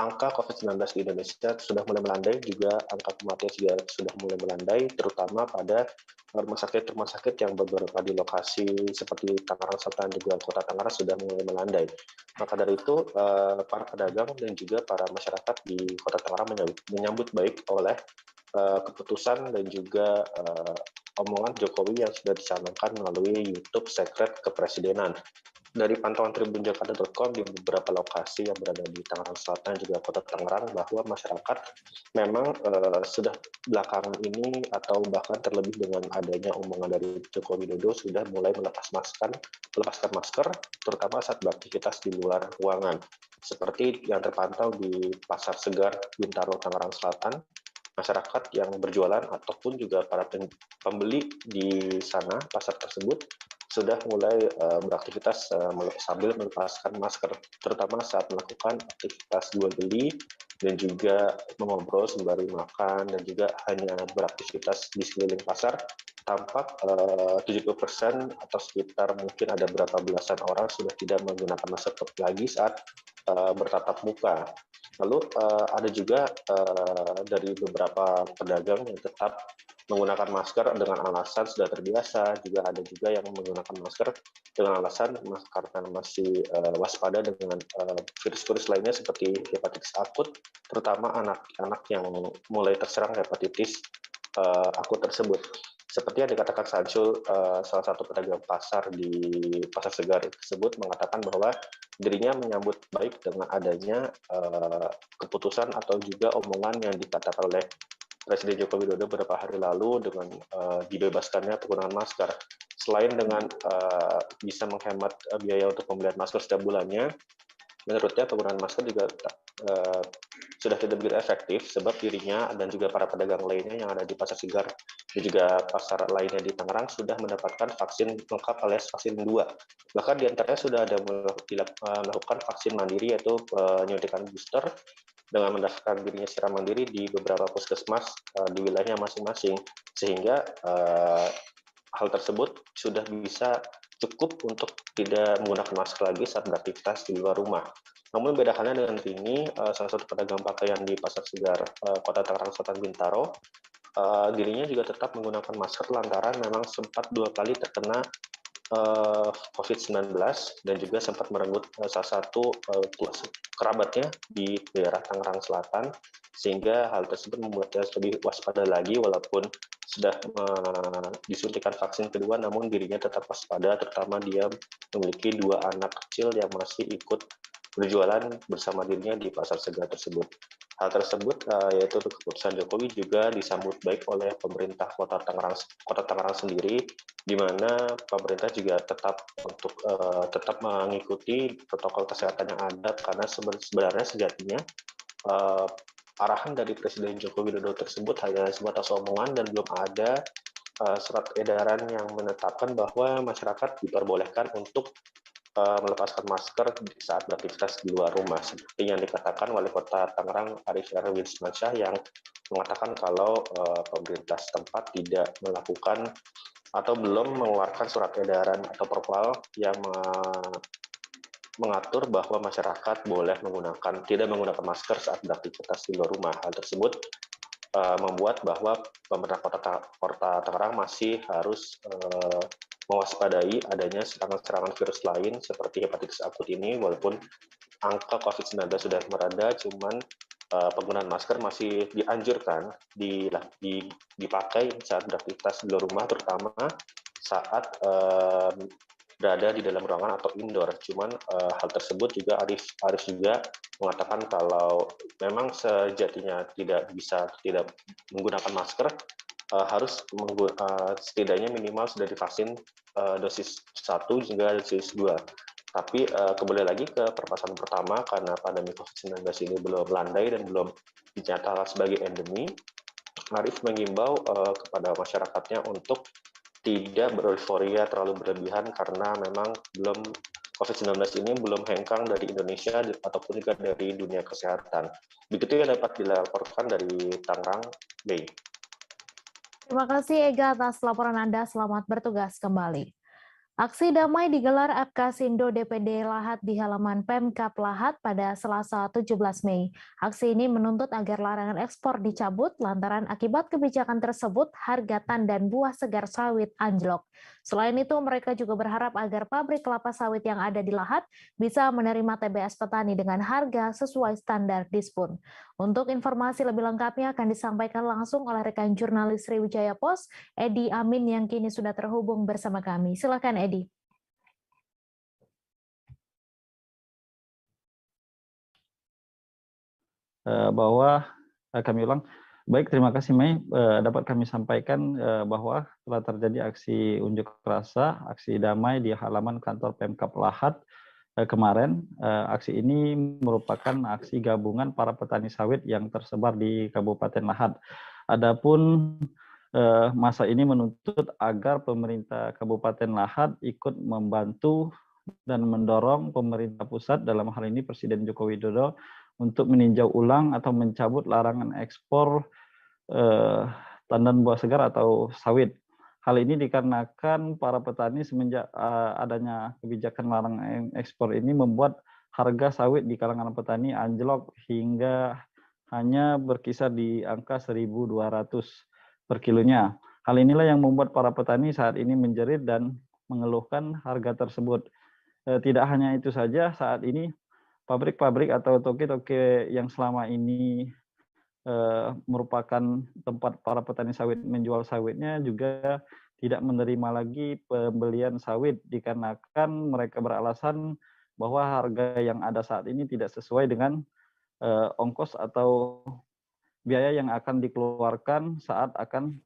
angka COVID-19 di Indonesia sudah mulai melandai, juga angka kematian juga sudah mulai melandai, terutama pada rumah sakit yang beberapa di lokasi seperti Tangerang Selatan dan juga Kota Tangerang sudah mulai melandai. Maka dari itu, para pedagang dan juga para masyarakat di Kota Tangerang menyambut baik oleh keputusan dan juga omongan Jokowi yang sudah dicanangkan melalui YouTube Sekret Kepresidenan. Dari pantauan tribunjakarta.com di beberapa lokasi yang berada di Tangerang Selatan juga Kota Tangerang, bahwa masyarakat memang sudah belakangan ini atau bahkan terlebih dengan adanya omongan dari Joko Widodo sudah mulai melepaskan masker, terutama saat beraktivitas di luar ruangan. Seperti yang terpantau di Pasar Segar, Bintaro, Tangerang Selatan, masyarakat yang berjualan ataupun juga para pembeli di sana, pasar tersebut, sudah mulai beraktivitas sambil melepaskan masker, terutama saat melakukan aktivitas jual beli dan juga mengobrol sembari makan dan juga hanya beraktivitas di sekeliling pasar. Tampak 70% atau sekitar mungkin ada berapa belasan orang sudah tidak menggunakan masker lagi saat bertatap muka. Lalu ada juga dari beberapa pedagang yang tetap menggunakan masker dengan alasan sudah terbiasa, juga ada juga yang menggunakan masker dengan alasan karena masih waspada dengan virus-virus lainnya seperti hepatitis akut, terutama anak-anak yang mulai terserang hepatitis akut tersebut. Seperti yang dikatakan Sansul, salah satu pedagang pasar di Pasar Segar tersebut mengatakan bahwa dirinya menyambut baik dengan adanya keputusan atau juga omongan yang dikatakan oleh Presiden Joko Widodo beberapa hari lalu dengan dibebaskannya penggunaan masker. Selain dengan bisa menghemat biaya untuk pembelian masker setiap bulannya, menurutnya penggunaan masker juga sudah tidak begitu efektif sebab dirinya dan juga para pedagang lainnya yang ada di Pasar Segar dan juga pasar lainnya di Tangerang sudah mendapatkan vaksin lengkap alias vaksin 2. Bahkan diantaranya sudah ada melakukan vaksin mandiri yaitu penyuntikan booster dengan mendaftarkan dirinya secara mandiri di beberapa puskesmas di wilayahnya masing-masing, sehingga hal tersebut sudah bisa cukup untuk tidak menggunakan masker lagi saat beraktivitas di luar rumah. Namun bedakannya dengan ini, salah satu pedagang pakaian di Pasar Segar Kota Tangerang Selatan Bintaro, dirinya juga tetap menggunakan masker lantaran memang sempat 2 kali terkena COVID-19 dan juga sempat merenggut salah satu kerabatnya di daerah Tangerang Selatan, sehingga hal tersebut membuatnya lebih waspada lagi walaupun sudah disuntikan vaksin kedua, namun dirinya tetap waspada, terutama dia memiliki 2 anak kecil yang masih ikut berjualan bersama dirinya di Pasar Segar tersebut. Hal tersebut yaitu keputusan Jokowi juga disambut baik oleh pemerintah Kota Tangerang sendiri, di mana pemerintah juga tetap mengikuti protokol kesehatan yang ada, karena sebenarnya sejatinya arahan dari Presiden Joko Widodo tersebut hanya sebatas omongan dan belum ada surat edaran yang menetapkan bahwa masyarakat diperbolehkan untuk melepaskan masker saat beraktivitas di luar rumah, seperti yang dikatakan Wali Kota Tangerang Arif Wismansyah yang mengatakan kalau pemerintah setempat tidak melakukan atau belum mengeluarkan surat edaran atau perpol yang mengatur bahwa masyarakat boleh tidak menggunakan masker saat beraktivitas di luar rumah. Hal tersebut membuat bahwa pemerintah Kota Tangerang masih harus mewaspadai adanya serangan-serangan virus lain seperti hepatitis akut ini, walaupun angka COVID-19 sudah mereda, cuman penggunaan masker masih dianjurkan dipakai saat beraktivitas di luar rumah, terutama saat berada di dalam ruangan atau indoor. Cuman hal tersebut juga Arif juga mengatakan kalau memang sejatinya tidak menggunakan masker, harus setidaknya minimal sudah divaksin dosis 1 hingga dosis 2. Tapi kembali lagi ke permasalahan pertama, karena pandemi COVID-19 ini belum landai dan belum dinyatakan sebagai endemi, Arif mengimbau kepada masyarakatnya untuk tidak bereuforia terlalu berlebihan, karena memang COVID-19 ini belum hengkang dari Indonesia ataupun juga dari dunia kesehatan. Begitu yang dapat dilaporkan dari Tangerang, Bay. Terima kasih Ega atas laporan Anda. Selamat bertugas kembali. Aksi damai digelar Apkasindo DPD Lahat di halaman Pemkab Lahat pada Selasa 17 Mei. Aksi ini menuntut agar larangan ekspor dicabut lantaran akibat kebijakan tersebut harga tandan buah segar sawit anjlok. Selain itu, mereka juga berharap agar pabrik kelapa sawit yang ada di Lahat bisa menerima TBS petani dengan harga sesuai standar Dispun. Untuk informasi lebih lengkapnya akan disampaikan langsung oleh rekan jurnalis Sriwijaya Post, Edi Amin yang kini sudah terhubung bersama kami. Silakan Edi. Bahwa kami ulang. Baik, terima kasih Mei. Dapat kami sampaikan bahwa telah terjadi aksi unjuk rasa, aksi damai di halaman kantor Pemkab Lahat kemarin. Aksi ini merupakan aksi gabungan para petani sawit yang tersebar di Kabupaten Lahat. Adapun masa ini menuntut agar pemerintah Kabupaten Lahat ikut membantu dan mendorong pemerintah pusat, dalam hal ini Presiden Joko Widodo, untuk meninjau ulang atau mencabut larangan ekspor tandan buah segar atau sawit. Hal ini dikarenakan para petani semenjak adanya kebijakan larangan ekspor ini membuat harga sawit di kalangan petani anjlok hingga hanya berkisar di angka 1.200 per kilonya. Hal inilah yang membuat para petani saat ini menjerit dan mengeluhkan harga tersebut. Tidak hanya itu saja, saat ini pabrik-pabrik atau toke-toke yang selama ini merupakan tempat para petani sawit menjual sawitnya juga tidak menerima lagi pembelian sawit dikarenakan mereka beralasan bahwa harga yang ada saat ini tidak sesuai dengan ongkos atau biaya yang akan dikeluarkan saat akan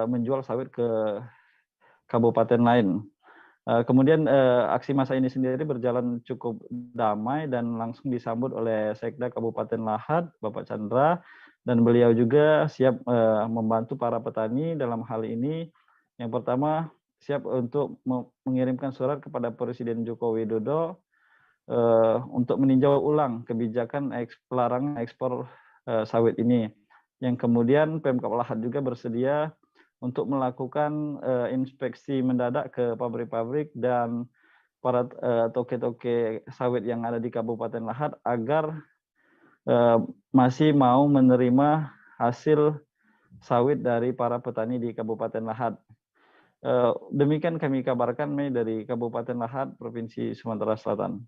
menjual sawit ke kabupaten lain. Kemudian aksi massa ini sendiri berjalan cukup damai dan langsung disambut oleh Sekda Kabupaten Lahat, Bapak Chandra, dan beliau juga siap membantu para petani dalam hal ini. Yang pertama, siap untuk mengirimkan surat kepada Presiden Joko Widodo untuk meninjau ulang kebijakan larangan ekspor sawit ini. Yang kemudian Pemkab Lahat juga bersedia untuk melakukan inspeksi mendadak ke pabrik-pabrik dan para toke-toke sawit yang ada di Kabupaten Lahat agar masih mau menerima hasil sawit dari para petani di Kabupaten Lahat. Demikian kami kabarkan Mei dari Kabupaten Lahat, Provinsi Sumatera Selatan.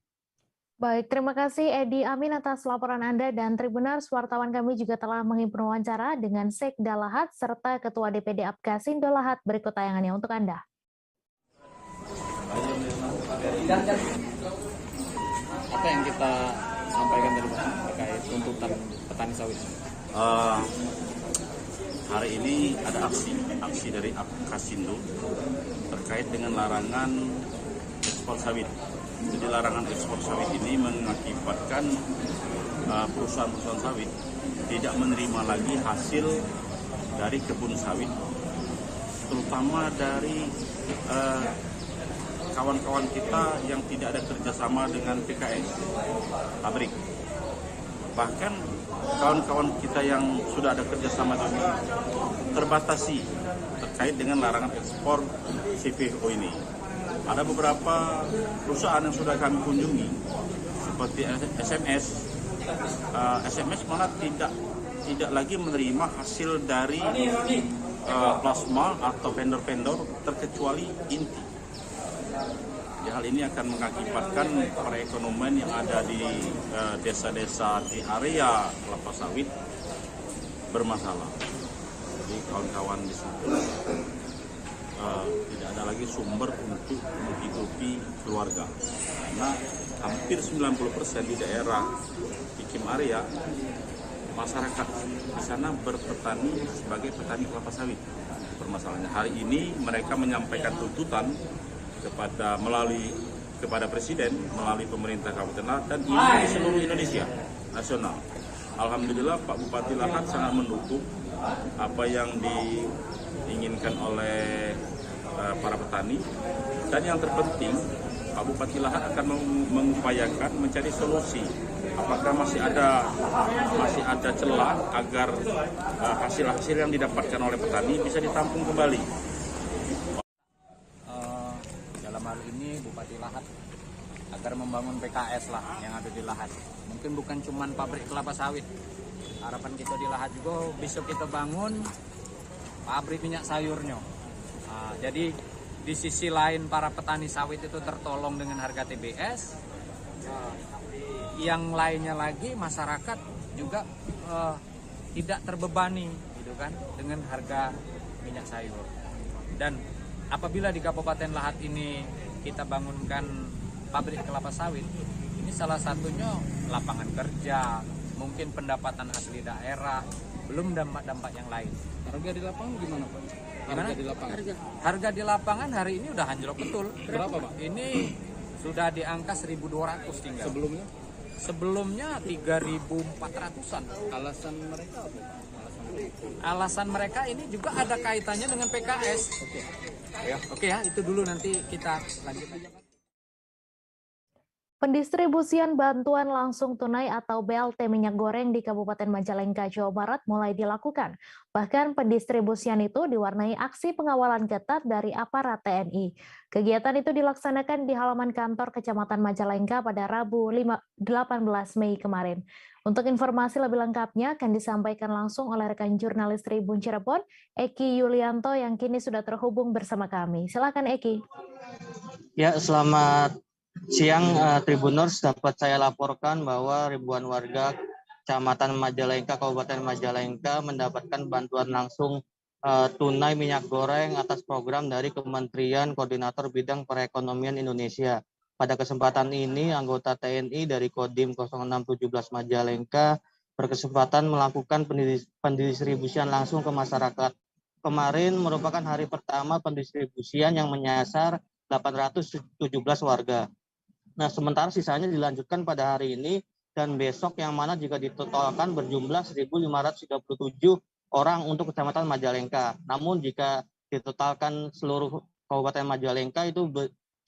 Baik, terima kasih Edi Amin atas laporan Anda, dan Tribuners, wartawan kami juga telah menghimpun wawancara dengan Sekda Lahat serta Ketua DPD Apkasindo Lahat. Berikut tayangannya untuk Anda. Apa yang kita sampaikan tadi Pak terkait tuntutan petani sawit? Hari ini ada aksi dari Apkasindo terkait dengan larangan ekspor sawit. Jadi larangan ekspor sawit ini mengakibatkan perusahaan-perusahaan sawit tidak menerima lagi hasil dari kebun sawit, terutama dari kawan-kawan kita yang tidak ada kerjasama dengan PKS pabrik. Bahkan kawan-kawan kita yang sudah ada kerjasama juga terbatasi terkait dengan larangan ekspor CPO ini. Ada beberapa perusahaan yang sudah kami kunjungi, seperti SMS malah tidak lagi menerima hasil dari plasma atau vendor-vendor terkecuali inti. Hal ini akan mengakibatkan perekonomian yang ada di desa-desa di area kelapa sawit bermasalah. Jadi kawan-kawan di situ tidak ada lagi sumber untuk menghidupi keluarga, karena hampir 90% di daerah Ikim area masyarakat di sana berpetani sebagai petani kelapa sawit. Permasalahannya hari ini mereka menyampaikan tuntutan kepada Presiden melalui pemerintah Kabupaten Lahat dan ini di seluruh Indonesia nasional. Alhamdulillah Pak Bupati Lahat sangat mendukung apa yang diinginkan oleh para petani, dan yang terpenting Pak Bupati Lahat akan mengupayakan mencari solusi apakah masih ada celah agar hasil-hasil yang didapatkan oleh petani bisa ditampung kembali. Dalam hal ini Bupati Lahat agar membangun PKS lah yang ada di Lahat. Mungkin bukan cuma pabrik kelapa sawit. Harapan kita di Lahat juga besok kita bangun pabrik minyak sayurnya. Jadi di sisi lain para petani sawit itu tertolong dengan harga TBS. Yang lainnya lagi masyarakat juga tidak terbebani gitu kan dengan harga minyak sayur. Dan apabila di Kabupaten Lahat ini kita bangunkan pabrik kelapa sawit, ini salah satunya lapangan kerja, mungkin pendapatan asli daerah, belum dampak-dampak yang lain. Harga di lapangan gimana Pak? Harga di lapangan? Harga di lapangan hari ini udah anjlok betul. Berapa Pak? Ini sudah di angka 1.200 tinggal. Sebelumnya? Sebelumnya 3.400-an. Alasan mereka apa? Alasan mereka ini juga ada kaitannya dengan PKS. Oke ya, itu dulu, nanti kita lanjut aja Pak. Pendistribusian bantuan langsung tunai atau BLT minyak goreng di Kabupaten Majalengka, Jawa Barat mulai dilakukan. Bahkan pendistribusian itu diwarnai aksi pengawalan ketat dari aparat TNI. Kegiatan itu dilaksanakan di halaman kantor Kecamatan Majalengka pada Rabu 18 Mei kemarin. Untuk informasi lebih lengkapnya akan disampaikan langsung oleh rekan jurnalis Tribun Cirebon, Eki Yulianto yang kini sudah terhubung bersama kami. Silakan Eki. Ya, selamat siang Tribuners, dapat saya laporkan bahwa ribuan warga Kecamatan Majalengka, Kabupaten Majalengka mendapatkan bantuan langsung tunai minyak goreng atas program dari Kementerian Koordinator Bidang Perekonomian Indonesia. Pada kesempatan ini, anggota TNI dari Kodim 0617 Majalengka berkesempatan melakukan pendistribusian langsung ke masyarakat. Kemarin merupakan hari pertama pendistribusian yang menyasar 817 warga. Nah, sementara sisanya dilanjutkan pada hari ini dan besok, yang mana jika ditotalkan berjumlah 1.537 orang untuk Kecamatan Majalengka. Namun jika ditotalkan seluruh Kabupaten Majalengka itu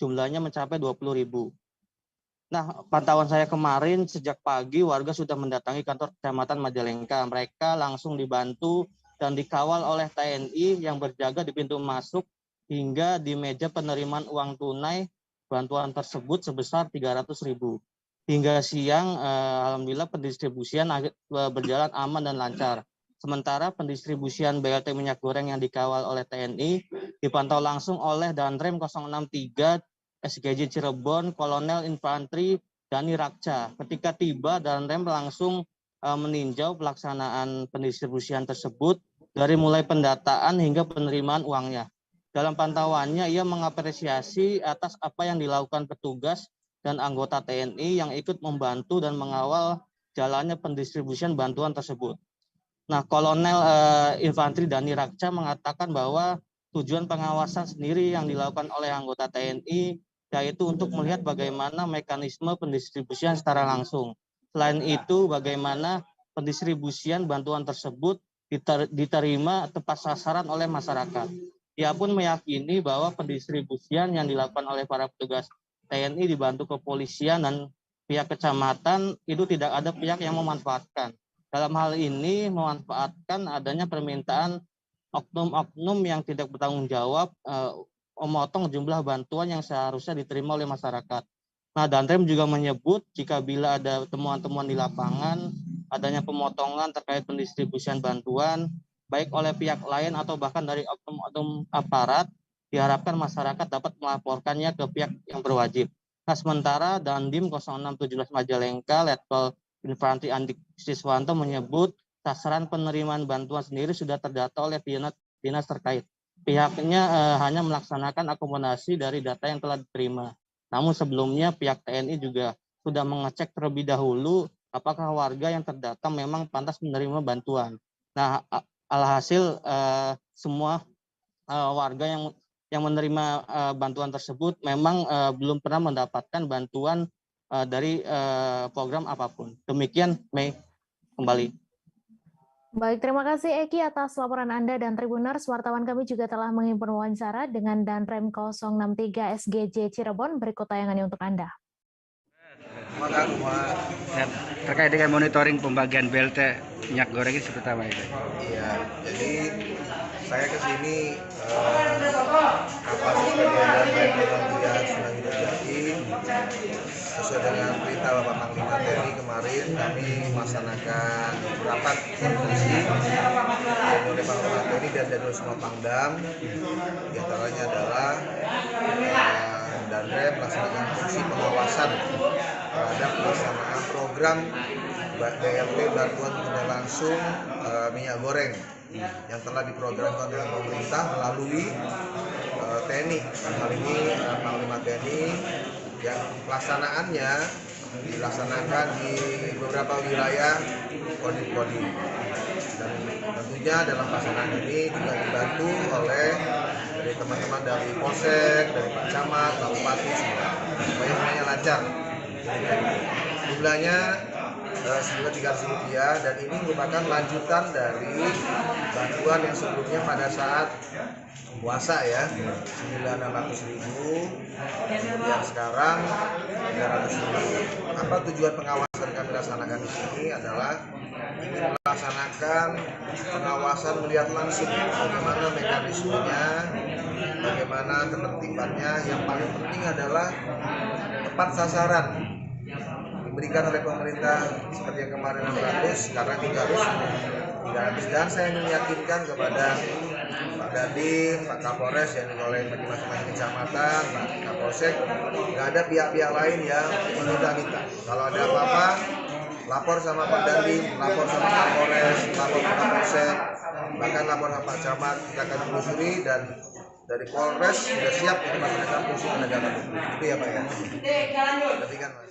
jumlahnya mencapai 20.000. Nah, pantauan saya kemarin sejak pagi warga sudah mendatangi kantor Kecamatan Majalengka. Mereka langsung dibantu dan dikawal oleh TNI yang berjaga di pintu masuk hingga di meja penerimaan uang tunai bantuan tersebut sebesar 300.000. Hingga siang, alhamdulillah pendistribusian berjalan aman dan lancar. Sementara pendistribusian BLT minyak goreng yang dikawal oleh TNI dipantau langsung oleh Danrem 063 SGJ Cirebon, Kolonel Infantri Dani Rakca. Ketika tiba, Danrem langsung meninjau pelaksanaan pendistribusian tersebut dari mulai pendataan hingga penerimaan uangnya. Dalam pantauannya, ia mengapresiasi atas apa yang dilakukan petugas dan anggota TNI yang ikut membantu dan mengawal jalannya pendistribusian bantuan tersebut. Nah, Kolonel Infantri Dani Rakca mengatakan bahwa tujuan pengawasan sendiri yang dilakukan oleh anggota TNI yaitu untuk melihat bagaimana mekanisme pendistribusian secara langsung. Selain itu, bagaimana pendistribusian bantuan tersebut diterima tepat sasaran oleh masyarakat. Ia pun meyakini bahwa pendistribusian yang dilakukan oleh para petugas TNI dibantu kepolisian dan pihak kecamatan itu tidak ada pihak yang memanfaatkan. Dalam hal ini memanfaatkan adanya permintaan oknum-oknum yang tidak bertanggung jawab memotong jumlah bantuan yang seharusnya diterima oleh masyarakat. Nah, Danrem juga menyebut jika bila ada temuan-temuan di lapangan, adanya pemotongan terkait pendistribusian bantuan, baik oleh pihak lain atau bahkan dari oknum-oknum aparat, diharapkan masyarakat dapat melaporkannya ke pihak yang berwajib. Nah, sementara Dandim 0617 Majalengka, Letkol Infantri Andik Siswanto menyebut sasaran penerimaan bantuan sendiri sudah terdata oleh dinas terkait. Pihaknya hanya melaksanakan akomodasi dari data yang telah diterima. Namun sebelumnya pihak TNI juga sudah mengecek terlebih dahulu apakah warga yang terdata memang pantas menerima bantuan. Nah, alhasil semua warga yang menerima bantuan tersebut memang belum pernah mendapatkan bantuan dari program apapun. Demikian, Mei, kembali. Baik, terima kasih Eki atas laporan Anda dan Tribuners. Wartawan kami juga telah menghimpun wawancara dengan Danrem 063 SGJ Cirebon. Berikut tayangannya untuk Anda. Terkait dengan monitoring pembagian BLT minyak goreng ini seperti apa itu? Ya, jadi saya ke sini kapal Danrem Pembagian Sungai Hidayati sesuai dengan perintah Bapak Panglima TNI kemarin kami melaksanakan rapat koordinasi oleh Panglima TNI dan dari semua Pangdam. Di antaranya adalah Danrem melaksanakan fungsi pengawasan terhadap pelaksanaan program BLT bantuan tidak langsung minyak goreng yang telah diprogramkan oleh pemerintah melalui TNI. Hal ini Panglima TNI yang pelaksanaannya dilaksanakan di beberapa wilayah kodim-kodim. Dan tentunya dalam pelaksanaan ini juga dibantu oleh dari teman-teman dari Polsek, dari Pak Camat, Pak Bupati, supaya semuanya lancar. Jumlahnya senilai Rp300 dan ini merupakan lanjutan dari bantuan yang sebelumnya pada saat puasa ya, 900.000, kemudian sekarang 300.000. Apa tujuan pengawasan kami laksanakan di sini adalah ingin melaksanakan pengawasan melihat langsung bagaimana mekanismenya, bagaimana ketertibannya. Yang paling penting adalah tepat sasaran diberikan oleh pemerintah seperti yang kemarin 600, sekarang 300, dan saya ingin meyakinkan kepada Pak Dandim, Pak Kapolres yang oleh masing-masing kecamatan, Pak Kapolsek, nggak ada pihak-pihak lain yang meminta-minta. Kalau ada apa-apa, lapor sama Pak Dandim, lapor sama Kapolres, lapor ke Kapolsek, bahkan lapor sama Pak Camat, kita akan telusuri, dan dari Polres sudah siap untuk melaksanakan fungsi penegakan hukum. Itu ya Pak ya. Demikian Mas.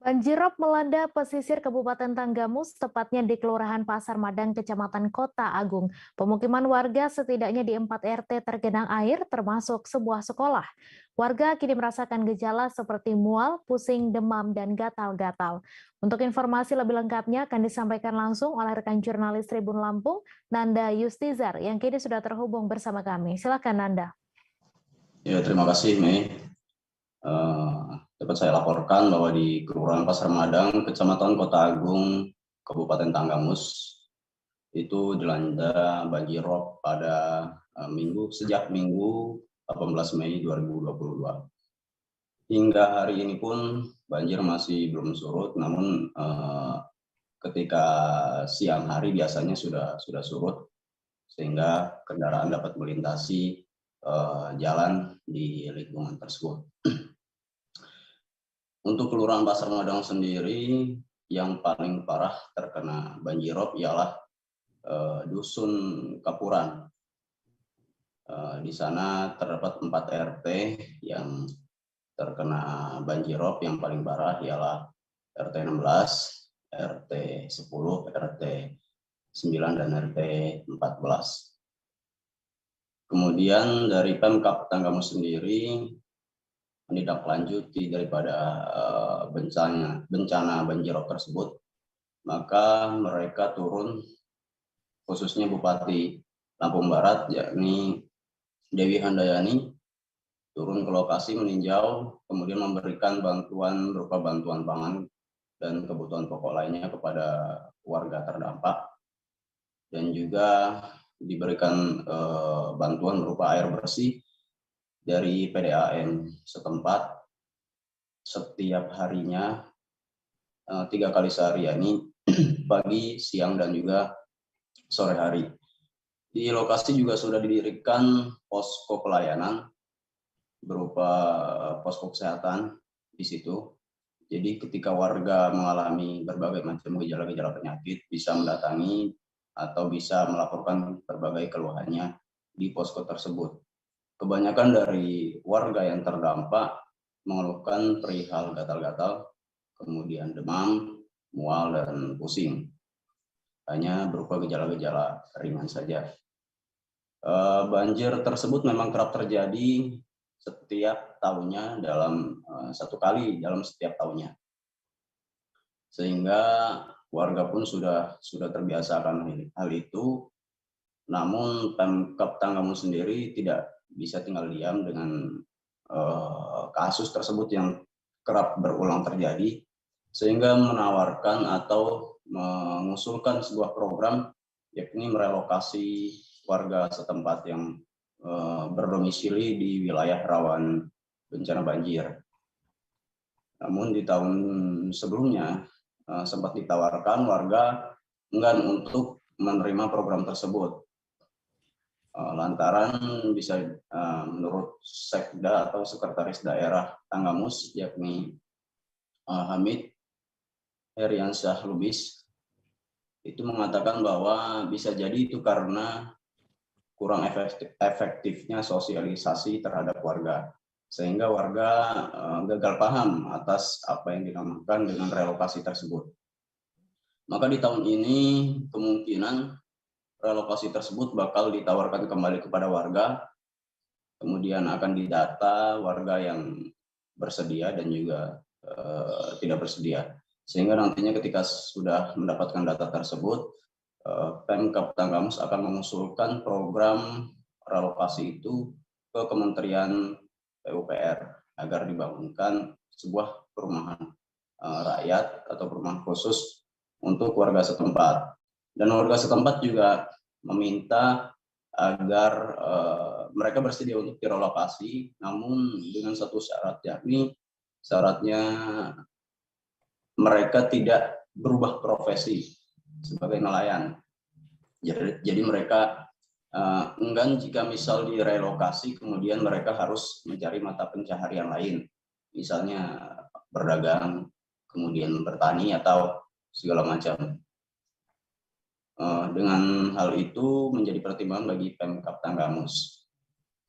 Banjirop melanda pesisir Kabupaten Tanggamus, tepatnya di Kelurahan Pasar Madang, Kecamatan Kota Agung. Pemukiman warga setidaknya di 4 RT tergenang air, termasuk sebuah sekolah. Warga kini merasakan gejala seperti mual, pusing, demam, dan gatal-gatal. Untuk informasi lebih lengkapnya akan disampaikan langsung oleh rekan jurnalis Tribun Lampung, Nanda Yustizar, yang kini sudah terhubung bersama kami. Silakan Nanda. Ya, terima kasih, Mei. Dapat saya laporkan bahwa di Kelurahan Pasar Madang, Kecamatan Kota Agung, Kabupaten Tanggamus, itu dilanda banjirop pada sejak Minggu 18 Mei 2022. Hingga hari ini pun banjir masih belum surut, namun ketika siang hari biasanya sudah surut, sehingga kendaraan dapat melintasi jalan di lingkungan tersebut. Untuk Kelurahan Pasar Madang sendiri, yang paling parah terkena banjirop ialah Dusun Kapuran. Di sana terdapat 4 RT yang terkena banjirop. Yang paling parah ialah RT 16, RT 10, RT 9, dan RT 14. Kemudian dari Pemkab Tanggamus sendiri menindaklanjuti daripada bencana banjirop tersebut, maka mereka turun, khususnya Bupati Lampung Barat yakni Dewi Handayani, turun ke lokasi meninjau, kemudian memberikan bantuan berupa bantuan pangan dan kebutuhan pokok lainnya kepada warga terdampak, dan juga diberikan bantuan berupa air bersih dari PDAM setempat setiap harinya 3 kali sehari, yakni pagi, siang, dan juga sore hari. Di lokasi juga sudah didirikan posko pelayanan berupa posko kesehatan di situ. Jadi ketika warga mengalami berbagai macam gejala-gejala penyakit bisa mendatangi atau bisa melaporkan berbagai keluhannya di posko tersebut. Kebanyakan dari warga yang terdampak mengeluhkan perihal gatal-gatal, kemudian demam, mual, dan pusing. Hanya berupa gejala-gejala ringan saja. Banjir tersebut memang kerap terjadi setiap tahunnya satu kali dalam setiap tahunnya. Sehingga warga pun sudah terbiasa akan hal itu. Namun Pemkab Tanggamus sendiri tidak bisa tinggal diam dengan kasus tersebut yang kerap berulang terjadi, sehingga menawarkan atau mengusulkan sebuah program, yakni merelokasi warga setempat yang berdomisili di wilayah rawan bencana banjir. Namun di tahun sebelumnya sempat ditawarkan warga enggan untuk menerima program tersebut. Lantaran bisa menurut Sekda atau Sekretaris Daerah Tanggamus yakni Hamid, Heriansyah Lubis itu mengatakan bahwa bisa jadi itu karena kurang efektifnya sosialisasi terhadap warga, sehingga warga gagal paham atas apa yang dinamakan dengan relokasi tersebut. Maka di tahun ini kemungkinan relokasi tersebut bakal ditawarkan kembali kepada warga, kemudian akan didata warga yang bersedia dan juga tidak bersedia. Sehingga nantinya ketika sudah mendapatkan data tersebut, Pemkab Tanggamus akan mengusulkan program relokasi itu ke Kementerian PUPR agar dibangunkan sebuah perumahan rakyat atau perumahan khusus untuk warga setempat. Dan warga setempat juga meminta agar mereka bersedia untuk direlokasi, namun dengan satu syarat, yakni syaratnya mereka tidak berubah profesi sebagai nelayan. Jadi mereka enggan jika misal direlokasi kemudian mereka harus mencari mata pencaharian lain, misalnya berdagang, kemudian bertani atau segala macam. Dengan hal itu menjadi pertimbangan bagi Pemkab Tanggamus,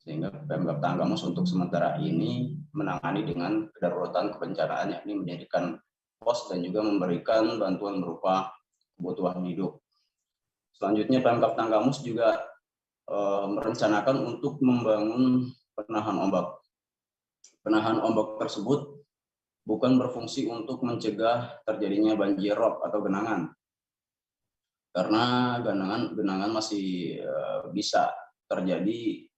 sehingga Pemkab Tanggamus untuk sementara ini menangani dengan kedaruratan kebencanaan, yakni mendirikan pos dan juga memberikan bantuan berupa kebutuhan hidup. Selanjutnya Pemkab Tanggamus juga merencanakan untuk membangun penahan ombak. Penahan ombak tersebut bukan berfungsi untuk mencegah terjadinya banjir rob atau genangan, karena genangan masih bisa terjadi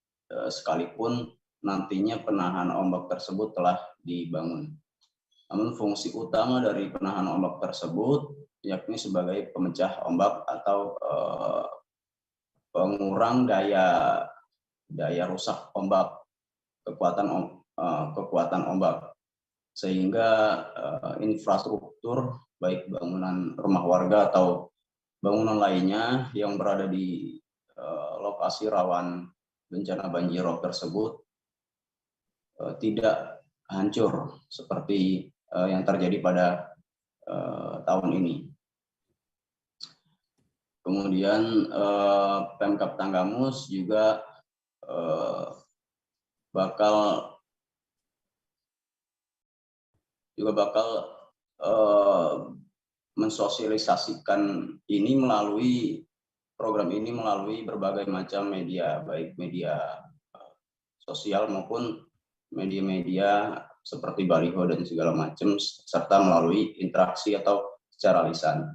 sekalipun nantinya penahan ombak tersebut telah dibangun. Namun fungsi utama dari penahan ombak tersebut yakni sebagai pemecah ombak atau pengurang daya rusak ombak, kekuatan ombak, sehingga infrastruktur baik bangunan rumah warga atau bangunan lainnya yang berada di lokasi rawan bencana banjir rob tersebut tidak hancur seperti yang terjadi pada tahun ini. Kemudian Pemkab Tanggamus juga bakal mensosialisasikan ini program ini melalui berbagai macam media, baik media sosial maupun media-media seperti baliho dan segala macam, serta melalui interaksi atau secara lisan.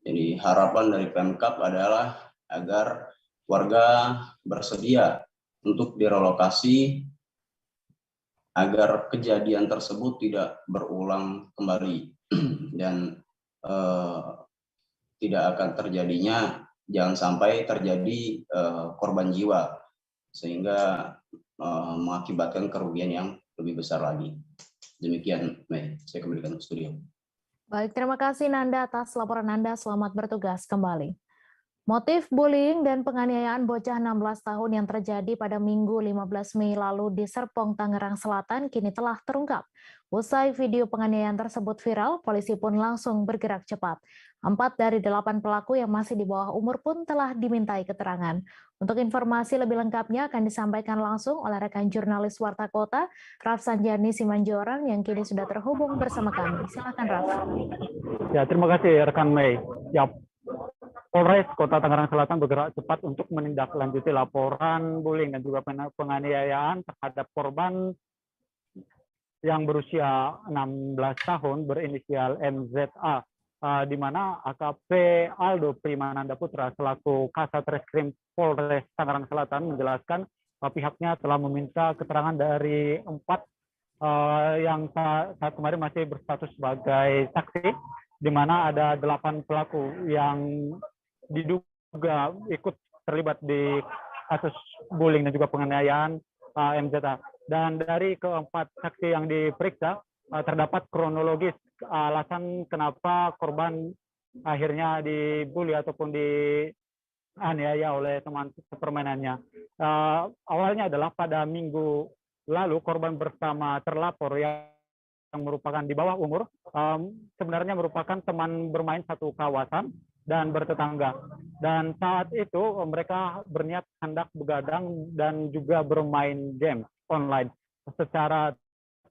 Jadi harapan dari Pemkab adalah agar warga bersedia untuk direlokasi agar kejadian tersebut tidak berulang kembali dan tidak akan terjadinya, jangan sampai terjadi korban jiwa sehingga mengakibatkan kerugian yang lebih besar lagi. Demikian, Mei, saya kembalikan ke studio. Baik, terima kasih Nanda atas laporan Anda. Selamat bertugas kembali. Motif bullying dan penganiayaan bocah 16 tahun yang terjadi pada Minggu 15 Mei lalu di Serpong, Tangerang Selatan kini telah terungkap. Usai video penganiayaan tersebut viral, polisi pun langsung bergerak cepat. 4 dari 8 pelaku yang masih di bawah umur pun telah dimintai keterangan. Untuk informasi lebih lengkapnya akan disampaikan langsung oleh rekan jurnalis Warta Kota, Raf Sanjani Simanjorang yang kini sudah terhubung bersama kami. Silakan Raf. Ya, terima kasih rekan Mei. Ya, Polres Kota Tangerang Selatan bergerak cepat untuk menindaklanjuti laporan bullying dan juga penganiayaan terhadap korban yang berusia 16 tahun berinisial MZA, di mana AKP Aldo Primananda Putra selaku Kasat Reskrim Polres Tangerang Selatan menjelaskan pihaknya telah meminta keterangan dari 4 yang saat kemarin masih berstatus sebagai saksi, di mana ada 8 pelaku yang diduga ikut terlibat di kasus bullying dan juga penganiayaan MZA. Dan dari keempat saksi yang diperiksa, terdapat kronologis alasan kenapa korban akhirnya dibully ataupun dianiaya oleh teman sepermainannya. Awalnya adalah pada minggu lalu korban bersama terlapor yang yang merupakan di bawah umur sebenarnya merupakan teman bermain satu kawasan dan bertetangga. Dan saat itu mereka berniat hendak begadang dan juga bermain game online secara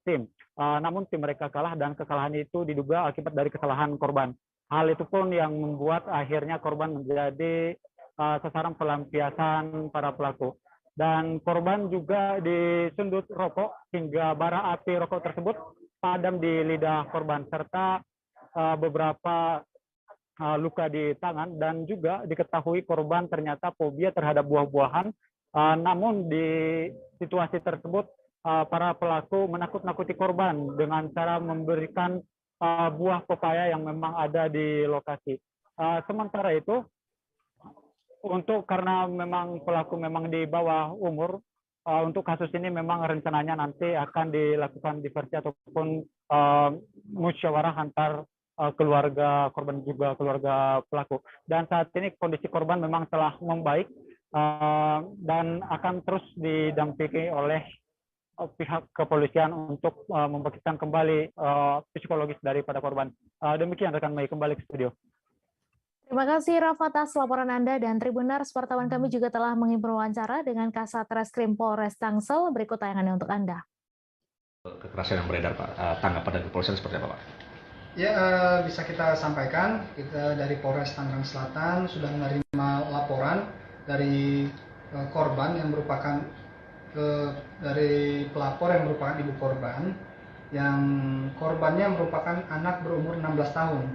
tim. Namun tim mereka kalah dan kekalahan itu diduga akibat dari kesalahan korban. Hal itu pun yang membuat akhirnya korban menjadi sasaran pelampiasan para pelaku. Dan korban juga disundut rokok hingga bara api rokok tersebut padam di lidah korban serta beberapa luka di tangan, dan juga diketahui korban ternyata fobia terhadap buah-buahan. Namun di situasi tersebut para pelaku menakut-nakuti korban dengan cara memberikan buah pepaya yang memang ada di lokasi. Sementara itu, karena memang pelaku memang di bawah umur, untuk kasus ini memang rencananya nanti akan dilakukan diversi ataupun musyawarah antar keluarga korban juga keluarga pelaku. Dan saat ini kondisi korban memang telah membaik dan akan terus didampingi oleh pihak kepolisian untuk membangkitkan kembali psikologis daripada korban. Demikian rekan Mei, kembali ke studio. Terima kasih Rafa atas laporan Anda, dan Tribuners, wartawan kami juga telah mengimpun wawancara dengan Kasat Reskrim Polres Tangsel. Berikut tayangannya untuk Anda. Kekerasan yang beredar, Pak, tanggapan dari kepolisian seperti apa, Pak? Ya, bisa kita sampaikan, kita dari Polres Tangerang Selatan sudah menerima laporan dari korban yang merupakan dari pelapor yang merupakan ibu korban, yang korbannya merupakan anak berumur 16 tahun.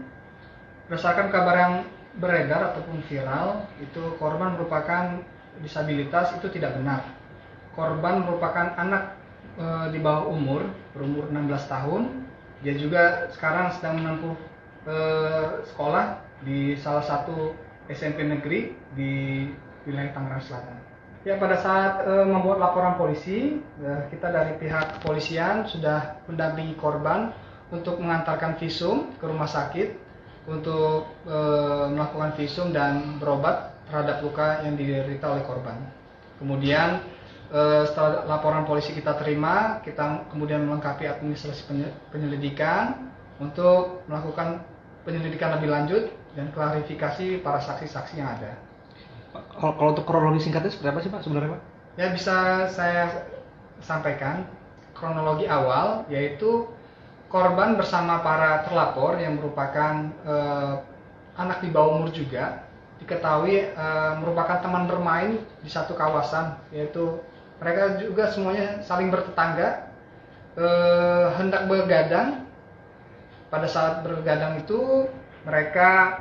Berdasarkan kabar yang beredar ataupun viral, itu korban merupakan disabilitas, itu tidak benar. Korban merupakan anak di bawah umur, berumur 16 tahun. Dia juga sekarang sedang menempuh sekolah di salah satu SMP negeri di wilayah Tangerang Selatan. Ya, pada saat membuat laporan polisi, kita dari pihak kepolisian sudah mendampingi korban untuk mengantarkan visum ke rumah sakit untuk melakukan visum dan berobat terhadap luka yang diderita oleh korban. Kemudian setelah laporan polisi kita terima, kita kemudian melengkapi administrasi penyelidikan untuk melakukan penyelidikan lebih lanjut dan klarifikasi para saksi-saksi yang ada. Kalau untuk kronologi singkatnya seperti apa sih, Pak, sebenarnya, Pak? Ya, bisa saya sampaikan kronologi awal, yaitu korban bersama para terlapor yang merupakan anak di bawah umur juga, diketahui merupakan teman bermain di satu kawasan, yaitu mereka juga semuanya saling bertetangga, hendak bergadang. Pada saat bergadang itu mereka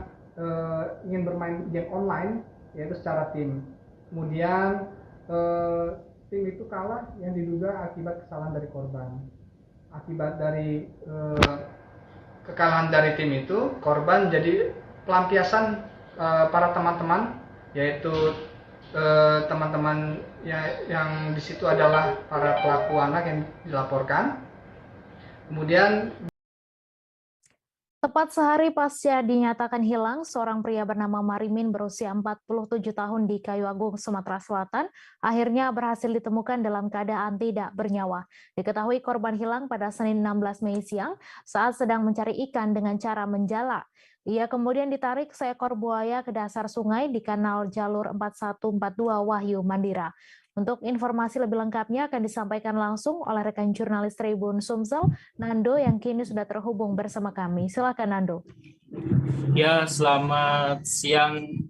ingin bermain game online, yaitu secara tim. Kemudian tim itu kalah yang diduga akibat kesalahan dari korban. Akibat dari kekalahan dari tim itu, korban jadi pelampiasan para teman-teman, yaitu teman-teman yang di situ adalah para pelaku anak yang dilaporkan. Kemudian tepat sehari pasca dinyatakan hilang, seorang pria bernama Marimin berusia 47 tahun di Kayu Agung, Sumatera Selatan, akhirnya berhasil ditemukan dalam keadaan tidak bernyawa. Diketahui korban hilang pada Senin 16 Mei siang saat sedang mencari ikan dengan cara menjala. Ia kemudian ditarik seekor buaya ke dasar sungai di kanal jalur 4142 Wahyu Mandira. Untuk informasi lebih lengkapnya akan disampaikan langsung oleh rekan jurnalis Tribun Sumsel, Nando, yang kini sudah terhubung bersama kami. Silakan, Nando. Ya, selamat siang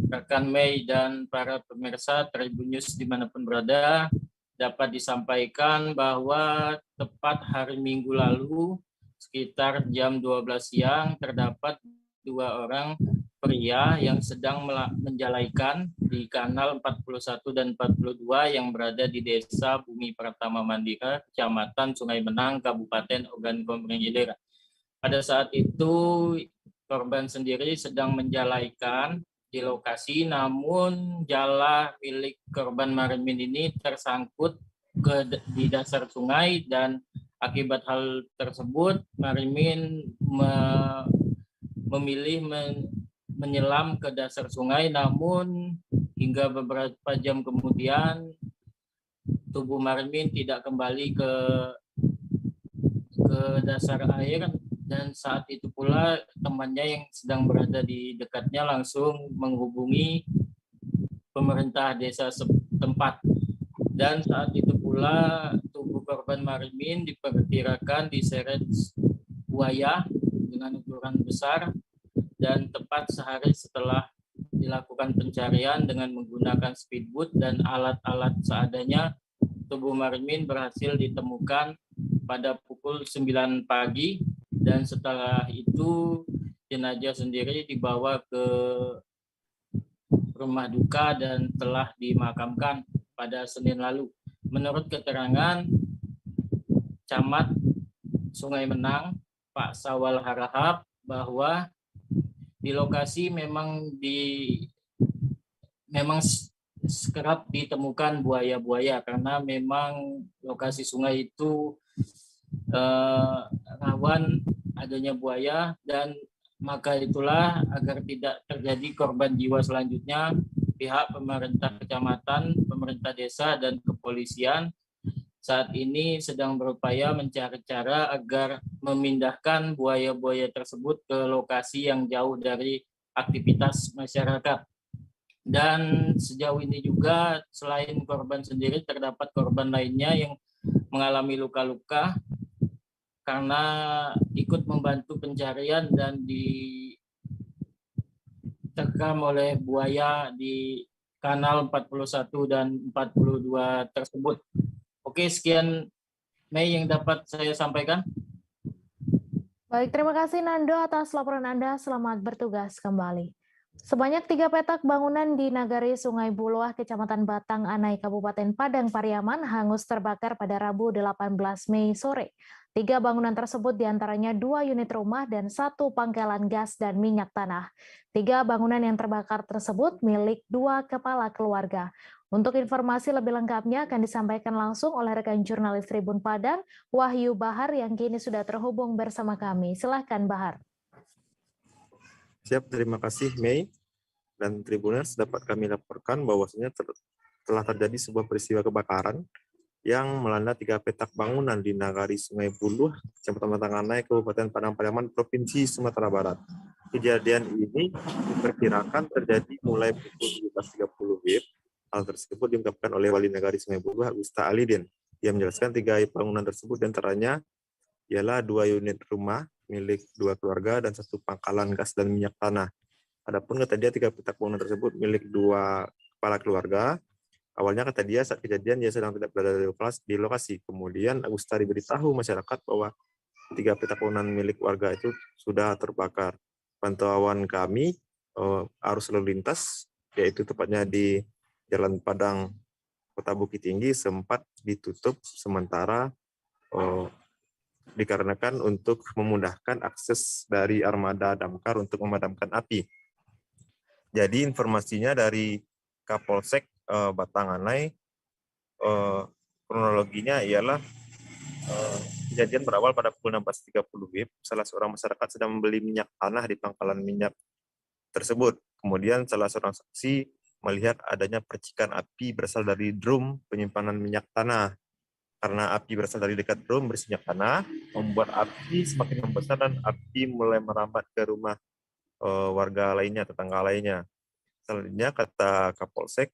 rekan Mei dan para pemirsa Tribun News dimanapun berada. Dapat disampaikan bahwa tepat hari Minggu lalu, sekitar jam 12 siang, terdapat 2 orang pria yang sedang menjalaikan di kanal 41 dan 42 yang berada di Desa Bumi Pratama Mandira, Kecamatan Sungai Benang, Kabupaten Ogan Komering Ilir. Pada saat itu korban sendiri sedang menjalaikan di lokasi, namun jala milik korban Marimin ini tersangkut di dasar sungai, dan akibat hal tersebut Marimin memilih menyelam ke dasar sungai, namun hingga beberapa jam kemudian tubuh Marimin tidak kembali ke ke dasar air, dan saat itu pula temannya yang sedang berada di dekatnya langsung menghubungi pemerintah desa setempat. Dan saat itu pula tubuh korban Marimin diperkirakan diseret buaya dengan ukuran besar, dan tepat sehari setelah dilakukan pencarian dengan menggunakan speedboat dan alat-alat seadanya, tubuh Marimin berhasil ditemukan pada pukul 9 pagi, dan setelah itu jenazah sendiri dibawa ke rumah duka dan telah dimakamkan pada Senin lalu. Menurut keterangan Camat Sungai Menang, Pak Sawal Harahap, bahwa di lokasi memang kerap ditemukan buaya-buaya karena memang lokasi sungai itu rawan adanya buaya, dan maka itulah agar tidak terjadi korban jiwa selanjutnya, pihak pemerintah kecamatan, pemerintah desa, dan kepolisian saat ini sedang berupaya mencari cara agar memindahkan buaya-buaya tersebut ke lokasi yang jauh dari aktivitas masyarakat. Dan sejauh ini juga selain korban sendiri terdapat korban lainnya yang mengalami luka-luka karena ikut membantu pencarian dan diterkam oleh buaya di kanal 41 dan 42 tersebut. Oke, sekian Mei yang dapat saya sampaikan. Baik, terima kasih Nando atas laporan Anda. Selamat bertugas kembali. Sebanyak 3 petak bangunan di Nagari Sungai Buluah, Kecamatan Batang Anai, Kabupaten Padang Pariaman hangus terbakar pada Rabu 18 Mei sore. 3 bangunan tersebut diantaranya 2 unit rumah dan 1 pangkalan gas dan minyak tanah. 3 bangunan yang terbakar tersebut milik 2 kepala keluarga. Untuk informasi lebih lengkapnya akan disampaikan langsung oleh rekan jurnalis Tribun Padang, Wahyu Bahar, yang kini sudah terhubung bersama kami. Silahkan Bahar. Siap, terima kasih Mei. Dan Tribuners, dapat kami laporkan bahwasanya telah terjadi sebuah peristiwa kebakaran yang melanda 3 petak bangunan di Nagari Sungai Buluah, Kecamatan Batang Anai, Kabupaten Padang Pariaman, Provinsi Sumatera Barat. Kejadian ini diperkirakan terjadi mulai pukul 17.30 WIB. Hal tersebut diungkapkan oleh Wali Nagari Sungai Buluah, Agusta Alidin, yang menjelaskan 3 bangunan tersebut diantaranya ialah 2 unit rumah milik 2 keluarga dan 1 pangkalan gas dan minyak tanah. Adapun kata dia 3 petak bangunan tersebut milik 2 kepala keluarga. Awalnya kata dia saat kejadian dia sedang tidak berada di lokasi. Kemudian Agusta diberitahu masyarakat bahwa 3 petak bangunan milik warga itu sudah terbakar. Pantauan kami arus lalu lintas, yaitu tepatnya di Jalan Padang Kota Bukit Tinggi, sempat ditutup sementara dikarenakan untuk memudahkan akses dari armada damkar untuk memadamkan api. Jadi informasinya dari Kapolsek Batang Anai, kronologinya ialah kejadian berawal pada pukul 16.30 WIB. Salah seorang masyarakat sedang membeli minyak tanah di pangkalan minyak tersebut. Kemudian salah seorang saksi melihat adanya percikan api berasal dari drum penyimpanan minyak tanah. Karena api berasal dari dekat drum berisi minyak tanah, membuat api semakin membesar dan api mulai merambat ke rumah warga lainnya, tetangga lainnya. Selanjutnya, kata Kapolsek,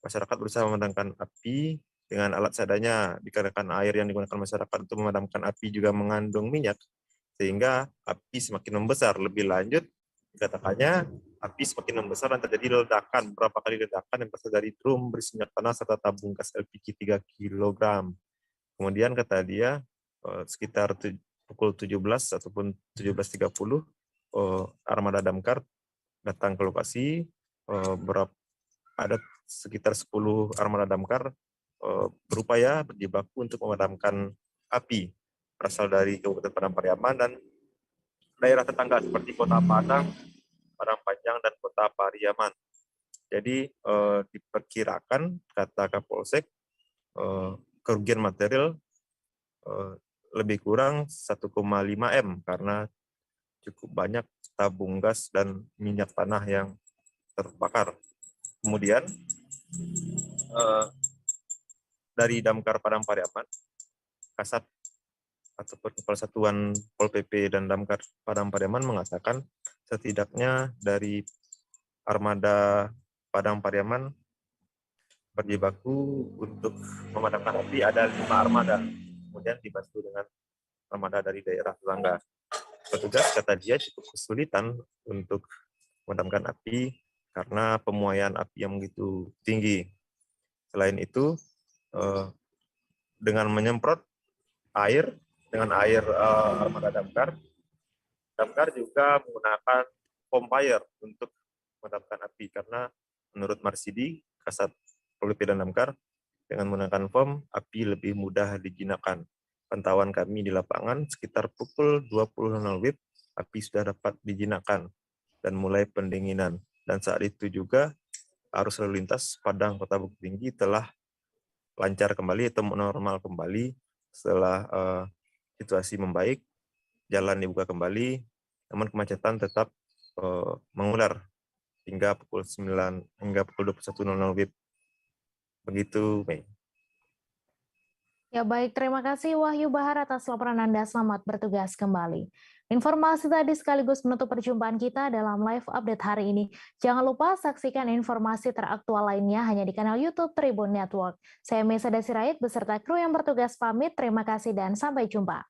masyarakat berusaha memadamkan api dengan alat seadanya, dikarenakan air yang digunakan masyarakat untuk memadamkan api juga mengandung minyak, sehingga api semakin membesar. Lebih lanjut, dikatakannya api semakin membesar dan terjadi ledakan, beberapa kali ledakan yang berasal dari drum berisi minyak tanah serta tabung gas LPG 3 kg. Kemudian kata dia, sekitar pukul 17 ataupun 17.30, armada damkar datang ke lokasi. Ada sekitar 10 armada damkar berupaya berjibaku untuk memadamkan api berasal dari Kabupaten Padang Pariaman dan daerah tetangga seperti Kota Padang, Padang Panjang, dan Kota Pariaman. Jadi diperkirakan, kata Kapolsek, kerugian material lebih kurang 1,5 M karena cukup banyak tabung gas dan minyak tanah yang terbakar. Kemudian dari Damkar Padang Pariaman, Kasat ataupun Kepala Satuan Pol PP dan Damkar Padang Pariaman mengatakan setidaknya dari armada Padang Pariaman berjibaku untuk memadamkan api ada 5 armada, kemudian dibantu dengan armada dari daerah tetangga. Petugas kata dia cukup kesulitan untuk memadamkan api karena pemuaian api yang begitu tinggi. Selain itu, dengan menyemprot air dengan air armada damkar juga menggunakan foam fire untuk memadamkan api karena menurut Marsidi, Kasat Pol PP dan Damkar, dengan menggunakan foam api lebih mudah dijinakkan. Pantauan kami di lapangan sekitar pukul 20.00 WIB api sudah dapat dijinakkan dan mulai pendinginan. Dan saat itu juga arus lalu lintas Padang Kota Bukit Tinggi telah lancar kembali atau normal kembali setelah situasi membaik, jalan dibuka kembali, namun kemacetan tetap mengular hingga pukul 9 hingga pukul 21.00 WIB. Begitu, Mei. Ya baik, terima kasih Wahyu Bahar atas laporan Anda. Selamat bertugas kembali. Informasi tadi sekaligus menutup perjumpaan kita dalam live update hari ini. Jangan lupa saksikan informasi teraktual lainnya hanya di kanal YouTube Tribun Network. Saya Mesa Desirait beserta kru yang bertugas pamit. Terima kasih dan sampai jumpa.